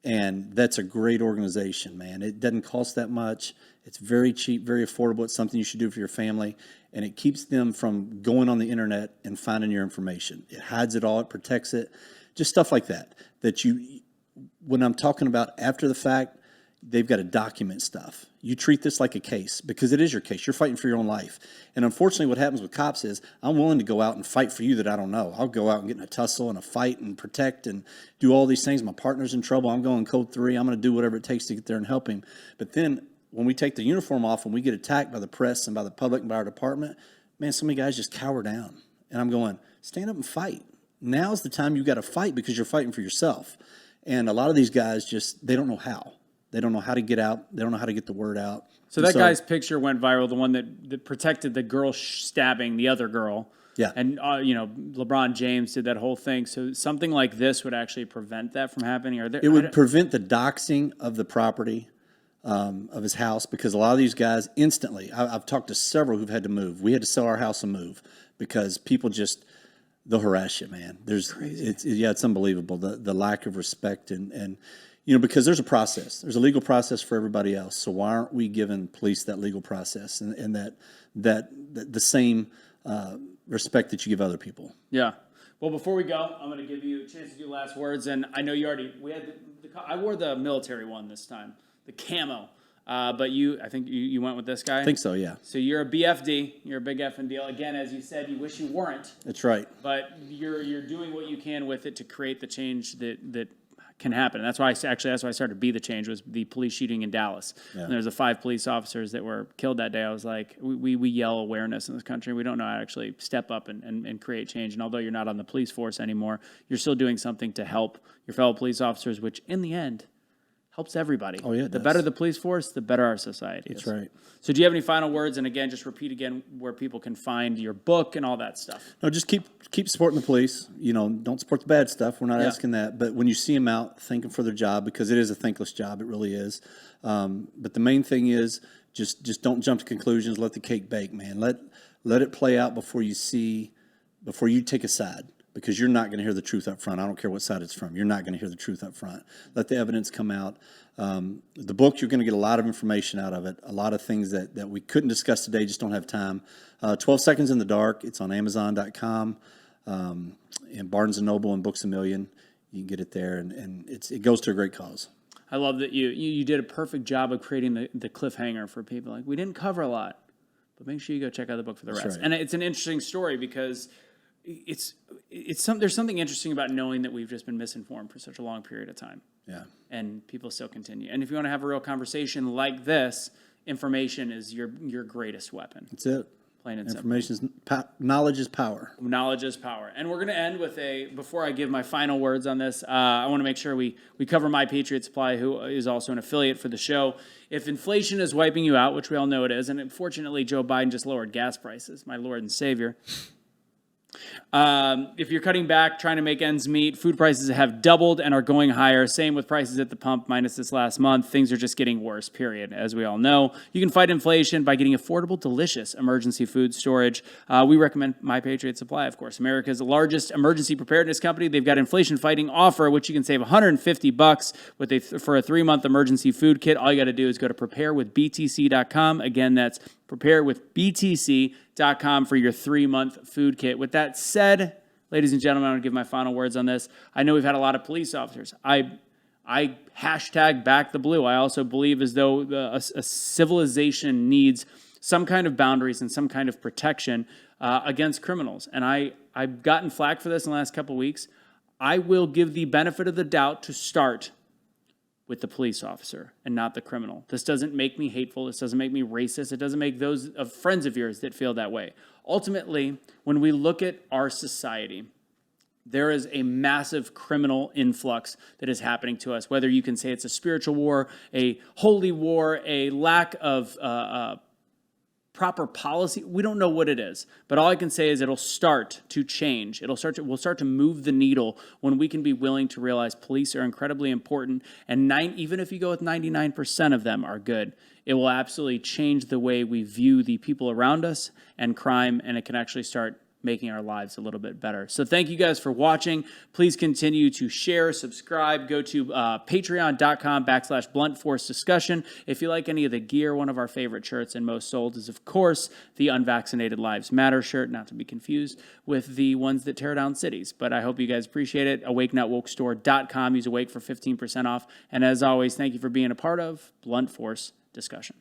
and that's a great organization, man. It doesn't cost that much. It's very cheap, very affordable. It's something you should do for your family, and it keeps them from going on the internet and finding your information. It hides it all. It protects it. Just stuff like that. When I'm talking about after the fact, they've got to document stuff. You treat this like a case, because it is your case. You're fighting for your own life. And unfortunately, what happens with cops is I'm willing to go out and fight for you that I don't know. I'll go out and get in a tussle and a fight and protect and do all these things. My partner's in trouble. I'm going code 3. I'm going to do whatever it takes to get there and help him. But then when we take the uniform off and we get attacked by the press and by the public and by our department, man, so many guys just cower down. And I'm going, stand up and fight. Now's the time you've got to fight, because you're fighting for yourself. And a lot of these guys they don't know how. They don't know how to get out. They don't know how to get the word out. So that guy's picture went viral, the one that protected the girl stabbing the other girl. Yeah. And, LeBron James did that whole thing. So something like this would actually prevent that from happening? It would prevent the doxing of the property of his house, because a lot of these guys instantly, I've talked to several who've had to move. We had to sell our house and move because people they'll harass you, man. It's unbelievable, the lack of respect and because there's a process. There's a legal process for everybody else. So why aren't we giving police that legal process and that the same respect that you give other people? Yeah. Well, before we go, I'm going to give you a chance to do last words. And I know I wore the military one this time, the camo. But I think you went with this guy? I think so, yeah. So you're a BFD. You're a big effing deal. Again, as you said, you wish you weren't. That's right. But you're doing what you can with it to create the change that can happen. And that's why I started Be the Change, was the police shooting in Dallas. Yeah. And there's the 5 police officers that were killed that day. I was like, we yell awareness in this country. We don't know how to actually step up and create change. And although you're not on the police force anymore, you're still doing something to help your fellow police officers, which in the end helps everybody. Oh, yeah, it the does. better the police force, the better our society is. That's right. So do you have any final words? And again, just repeat again where people can find your book and all that stuff. No, just keep supporting the police. Don't support the bad stuff. We're not asking that. But when you see them out, thank them for their job, because it is a thankless job. It really is. But the main thing is just don't jump to conclusions. Let the cake bake, man. Let it play out before you take a side, because you're not going to hear the truth up front. I don't care what side it's from. You're not going to hear the truth up front. Let the evidence come out. The book, you're going to get a lot of information out of it, a lot of things that we couldn't discuss today, just don't have time. 12 Seconds in the Dark, it's on Amazon.com, and Barnes & Noble and Books A Million. You can get it there, and it goes to a great cause. I love that you did a perfect job of creating the cliffhanger for people. Like, we didn't cover a lot, but make sure you go check out the book for the rest. right. And it's an interesting story because there's something interesting about knowing that we've just been misinformed for such a long period of time. Yeah. And people still continue. And if you want to have a real conversation like this, information is your greatest weapon. That's it. Plain and simple. Knowledge is power. Knowledge is power. And we're going to end with before I give my final words on this, I want to make sure we cover My Patriot Supply, who is also an affiliate for the show. If inflation is wiping you out, which we all know it is, and unfortunately Joe Biden just lowered gas prices, my Lord and Savior. If you're cutting back, trying to make ends meet, food prices have doubled and are going higher. Same with prices at the pump, minus this last month. Things are just getting worse, period, as we all know. You can fight inflation by getting affordable, delicious emergency food storage. We recommend My Patriot Supply, of course, America's largest emergency preparedness company. They've got inflation fighting offer, which you can save $150 for a 3-month emergency food kit. All you got to do is go to preparewithbtc.com. Again, that's preparewithbtc.com for your 3-month food kit. With that said, ladies and gentlemen, I'm going to give my final words on this. I know we've had a lot of police officers. I hashtag back the blue. I also believe as though a civilization needs some kind of boundaries and some kind of protection against criminals. And I've gotten flack for this in the last couple of weeks. I will give the benefit of the doubt to start with the police officer and not the criminal. This doesn't make me hateful. This doesn't make me racist. It doesn't make those friends of yours that feel that way. Ultimately, when we look at our society, there is a massive criminal influx that is happening to us, whether you can say it's a spiritual war, a holy war, a lack of proper policy. We don't know what it is, but all I can say is it'll start to change. We'll start to move the needle when we can be willing to realize police are incredibly important, and even if you go with 99% of them are good, it will absolutely change the way we view the people around us and crime, and it can actually start making our lives a little bit better. So thank you guys for watching. Please continue to share, subscribe, go to patreon.com/blunt force discussion. If you like any of the gear, one of our favorite shirts and most sold is, of course, the Unvaccinated Lives Matter shirt, not to be confused with the ones that tear down cities. But I hope you guys appreciate it. AwakeNotWokeStore.com. Use Awake for 15% off. And as always, thank you for being a part of Blunt Force Discussion.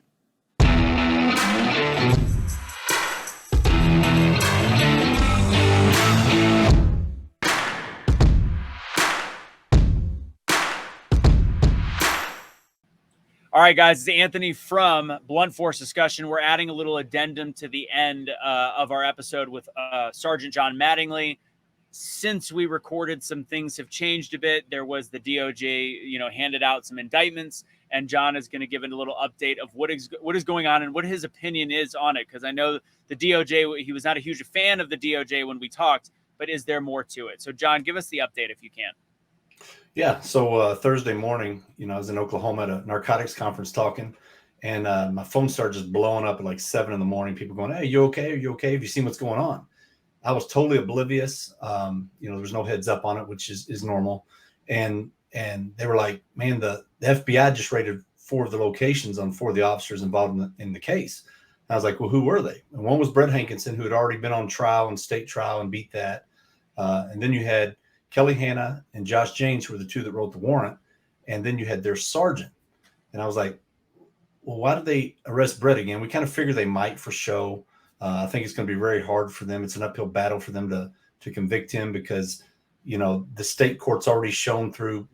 All right, guys, it's Anthony from Blunt Force Discussion. We're adding a little addendum to the end of our episode with Sergeant John Mattingly. Since we recorded, some things have changed a bit. There was the DOJ, handed out some indictments, and John is going to give it a little update of what is going on and what his opinion is on it. Because I know the DOJ, he was not a huge fan of the DOJ when we talked, but is there more to it? So, John, give us the update if you can. Yeah. So Thursday morning, I was in Oklahoma at a narcotics conference talking, and my phone started just blowing up at like 7 a.m. People going, "Hey, you okay? Are you okay? Have you seen what's going on?" I was totally oblivious. There was no heads up on it, which is normal. And they were like, "Man, the FBI just raided 4 of the locations on 4 of the officers involved in the case." And I was like, "Well, who were they?" And one was Brett Hankinson, who had already been on trial and state trial and beat that. And then you had Kelly Hanna and Josh James, who were the 2 that wrote the warrant. And then you had their sergeant. And I was like, well, why did they arrest Brett again? We kind of figured they might for show. I think it's going to be very hard for them. It's an uphill battle for them to convict him because, the state court's already shown through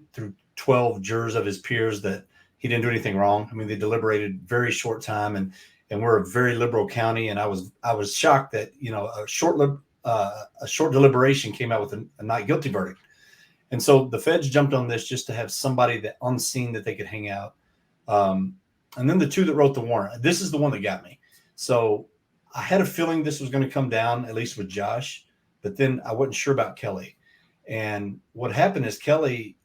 12 jurors of his peers that he didn't do anything wrong. I mean, they deliberated very short time, and we're a very liberal county. And I was shocked that, a short deliberation came out with a not guilty verdict. And so the feds jumped on this just to have somebody that on scene that they could hang out. And then the two that wrote the warrant, this is the one that got me. So I had a feeling this was going to come down, at least with Josh, but then I wasn't sure about Kelly. And what happened is Kelly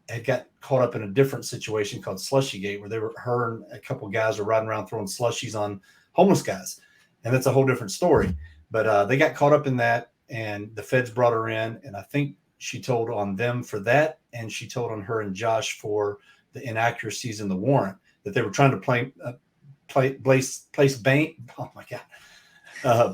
had got caught up in a different situation called Slushygate, where her and a couple of guys were riding around throwing slushies on homeless guys. And that's a whole different story. But they got caught up in that, and the feds brought her in. And I think she told on them for that, and she told on her and Josh for the inaccuracies in the warrant that they were trying to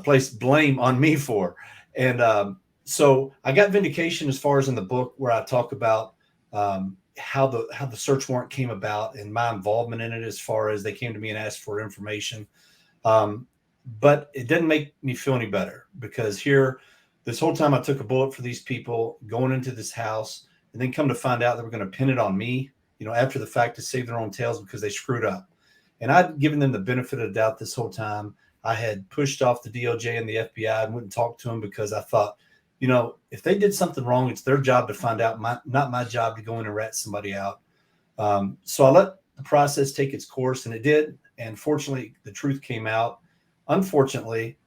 place blame on me for. And so I got vindication as far as in the book where I talk about how the search warrant came about and my involvement in it, as far as they came to me and asked for information. But it didn't make me feel any better, because this whole time I took a bullet for these people going into this house, and then come to find out they were going to pin it on me, after the fact, to save their own tails because they screwed up. And I'd given them the benefit of the doubt this whole time. I had pushed off the DOJ and the FBI and wouldn't talk to them, because I thought, if they did something wrong, it's their job to find out, not my job to go in and rat somebody out. So I let the process take its course, and it did. And fortunately, the truth came out. Unfortunately,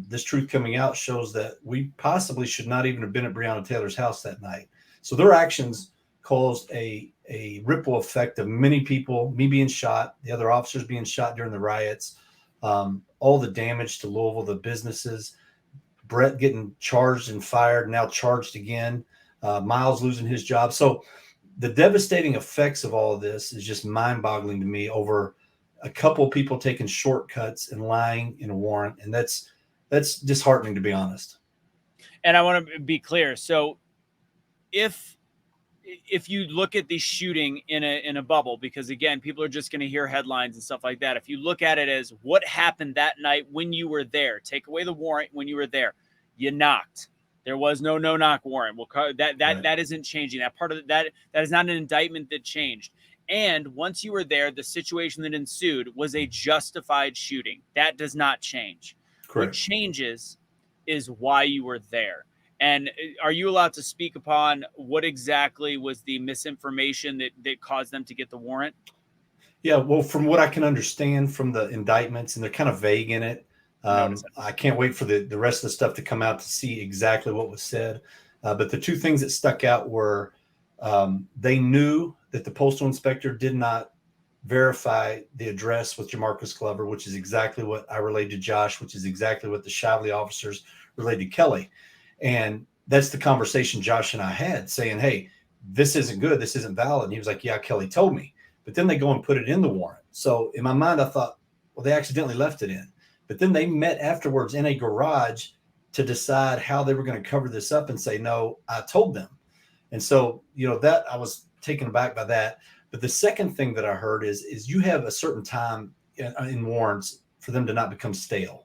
this truth coming out shows that we possibly should not even have been at Breonna Taylor's house that night. So their actions caused a ripple effect of many people, me being shot, the other officers being shot during the riots, all the damage to Louisville, the businesses, Brett getting charged and fired, now charged again, Miles losing his job. So the devastating effects of all of this is just mind-boggling to me, over a couple of people taking shortcuts and lying in a warrant. And that's disheartening, to be honest. And I want to be clear. So if you look at the shooting in a bubble, because again, people are just going to hear headlines and stuff like that. If you look at it as what happened that night when you were there, take away the warrant when you were there, you knocked. There was no knock warrant. Well, that isn't changing. That part of that is not an indictment that changed. And once you were there, the situation that ensued was a justified shooting. That does not change. Correct. What changes is why you were there. And are you allowed to speak upon what exactly was the misinformation that caused them to get the warrant? Yeah, well, from what I can understand from the indictments, and they're kind of vague in it, I can't wait for the rest of the stuff to come out to see exactly what was said. But the two things that stuck out were they knew that the postal inspector did not verify the address with Jamarcus Glover, which is exactly what I relayed to Josh, which is exactly what the Shively officers relayed to Kelly. And that's the conversation Josh and I had, saying, hey, this isn't good. This isn't valid. And he was like, yeah, Kelly told me. But then they go and put it in the warrant. So in my mind, I thought, well, they accidentally left it in. But then they met afterwards in a garage to decide how they were going to cover this up and say, no, I told them. And so, that I was taken aback by that. But the second thing that I heard is you have a certain time in warrants for them to not become stale.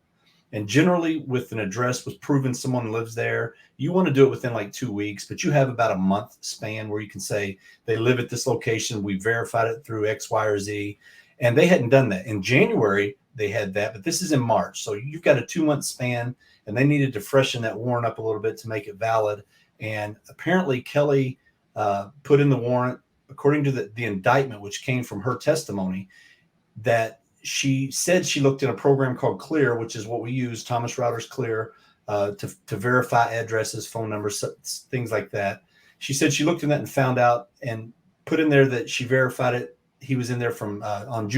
And generally, with an address was proven someone lives there, you want to do it within like 2 weeks, but you have about a month span where you can say they live at this location. We verified it through X, Y, or Z. And they hadn't done that. In January, they had that, but this is in March. So you've got a 2-month span, and they needed to freshen that warrant up a little bit to make it valid. And apparently Kelly put in the warrant, according to the indictment, which came from her testimony, that she said she looked in a program called Clear, which is what we use, Thomas Router's Clear, to verify addresses, phone numbers, things like that. She said she looked in that and found out and put in there that she verified it. He was in there from on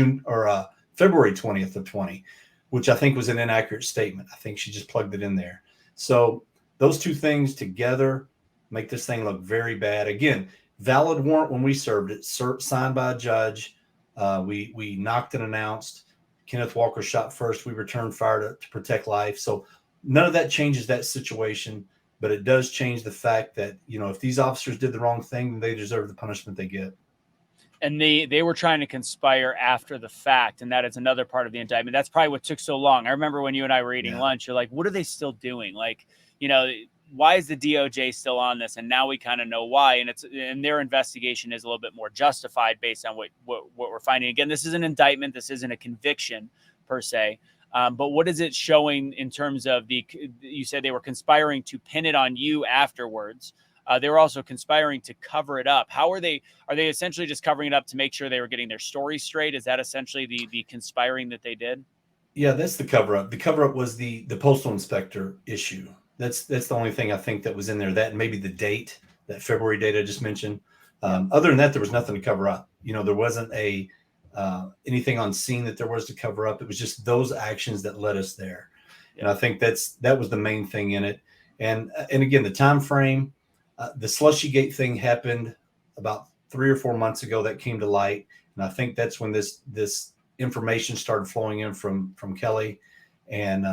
February 20th of 20, which I think was an inaccurate statement. I think she just plugged it in there. So those two things together make this thing look very bad. Again, valid warrant when we served it, signed by a judge. We knocked and announced. Kenneth Walker shot first. We returned fire to protect life. So none of that changes that situation, but it does change the fact that, if these officers did the wrong thing, then they deserve the punishment they get. And they were trying to conspire after the fact, and that is another part of the indictment. That's probably what took so long. I remember when you and I were eating lunch, you're like, what are they still doing? Like, why is the DOJ still on this? And now we kind of know why. And their investigation is a little bit more justified based on what we're finding. Again, this is an indictment. This isn't a conviction per se. But what is it showing in terms of you said they were conspiring to pin it on you afterwards. They were also conspiring to cover it up. Are they essentially just covering it up to make sure they were getting their story straight? Is that essentially the conspiring that they did? Yeah, that's the cover up. The cover up was the postal inspector issue. That's the only thing I think that was in there. That and maybe the date, that February date I just mentioned. Other than that, there was nothing to cover up. There wasn't anything on scene that there was to cover up. It was just those actions that led us there. And I think that was the main thing in it. And again, the time frame, the Slushygate thing happened about 3 or 4 months ago. That came to light, and I think that's when this information started flowing in from Kelly, and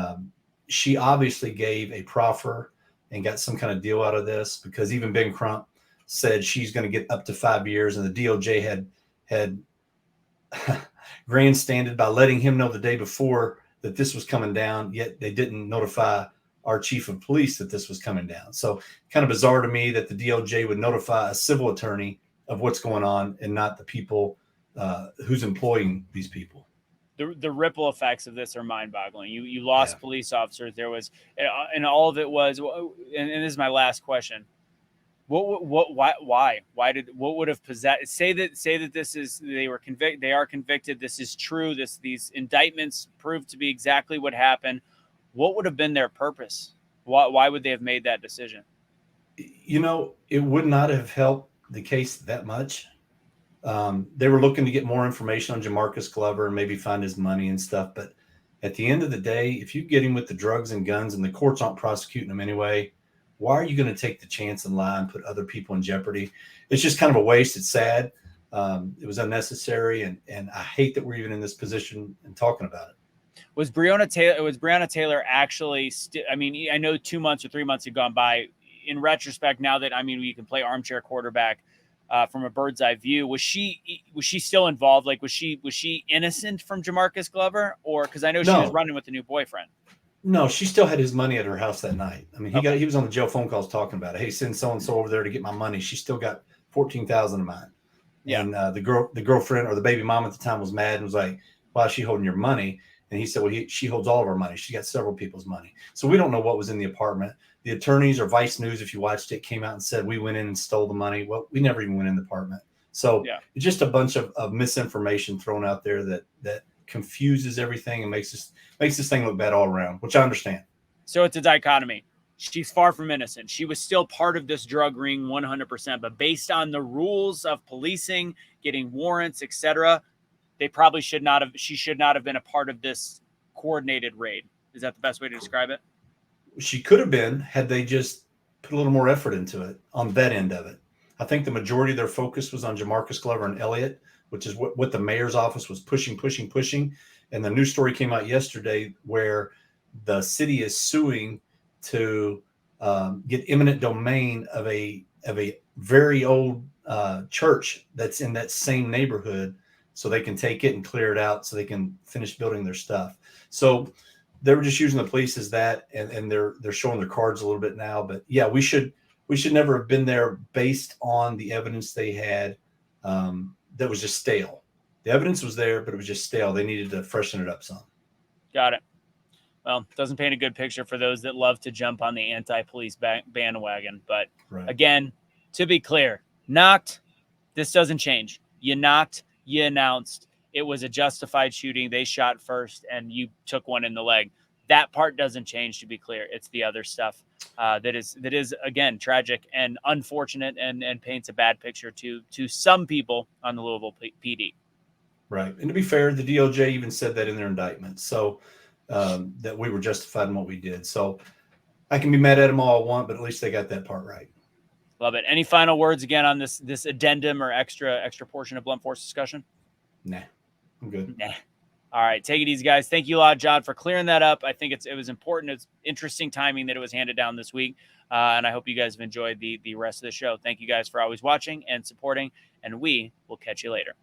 she obviously gave a proffer and got some kind of deal out of this, because even Ben Crump said she's going to get up to 5 years, and the DOJ had grandstanded by letting him know the day before that this was coming down, yet they didn't notify our chief of police that this was coming down. So kind of bizarre to me that the DOJ would notify a civil attorney of what's going on and not the people who's employing these people. The ripple effects of this are mind-boggling. You lost police officers. There was, and all of it was, and this is my last question. What would have possessed? Say that this is, they are convicted. This is true. These indictments prove to be exactly what happened. What would have been their purpose? Why would they have made that decision? It would not have helped the case that much. They were looking to get more information on Jamarcus Glover and maybe find his money and stuff. But at the end of the day, if you get him with the drugs and guns and the courts aren't prosecuting him anyway, why are you going to take the chance and lie and put other people in jeopardy? It's just kind of a waste. It's sad. It was unnecessary. And I hate that we're even in this position and talking about it. Was Breonna Taylor actually I know 2 months or 3 months had gone by. In retrospect, now that, we can play armchair quarterback from a bird's eye view, was she still involved? Like, was she innocent from Jamarcus Glover, or because I know she was running with a new boyfriend? No, she still had his money at her house that night. He was on the jail phone calls talking about it. Hey, send so and so over there to get my money. She still got $14,000 of mine. Yeah. And the girlfriend or the baby mom at the time was mad and was like, "Why is she holding your money?" And he said, "Well, she holds all of our money. She got several people's money." So we don't know what was in the apartment. The attorneys or Vice News, if you watched it, came out and said we went in and stole the money. Well, we never even went in the apartment. So it's just a bunch of misinformation thrown out there that confuses everything and makes this thing look bad all around, which I understand. So it's a dichotomy. She's far from innocent. She was still part of this drug ring 100%, but based on the rules of policing, getting warrants, etc., she should not have been a part of this coordinated raid. Is that the best way to describe it? She could have been, had they just put a little more effort into it on that end of it. I think the majority of their focus was on Jamarcus Glover and Elliott, which is what the mayor's office was pushing. And the news story came out yesterday where the city is suing to get eminent domain of a very old church that's in that same neighborhood, so they can take it and clear it out so they can finish building their stuff. So they were just using the police as that, and they're showing their cards a little bit now. But yeah, we should never have been there based on the evidence they had that was just stale. The evidence was there, but it was just stale. They needed to freshen it up some. Got it. Well, it doesn't paint a good picture for those that love to jump on the anti-police bandwagon. But Again, to be clear, knocked, this doesn't change. You knocked, you announced. It was a justified shooting. They shot first, and you took one in the leg. That part doesn't change, to be clear. It's the other stuff that is again, tragic and unfortunate and paints a bad picture to some people on the Louisville PD. Right. And to be fair, the DOJ even said that in their indictment. So that we were justified in what we did. So I can be mad at them all I want, but at least they got that part right. Love it. Any final words again on this addendum or extra portion of blunt force discussion? Nah, I'm good. Nah. All right. Take it easy, guys. Thank you a lot, John, for clearing that up. I think it was important. It's interesting timing that it was handed down this week. And I hope you guys have enjoyed the rest of the show. Thank you guys for always watching and supporting, and we will catch you later.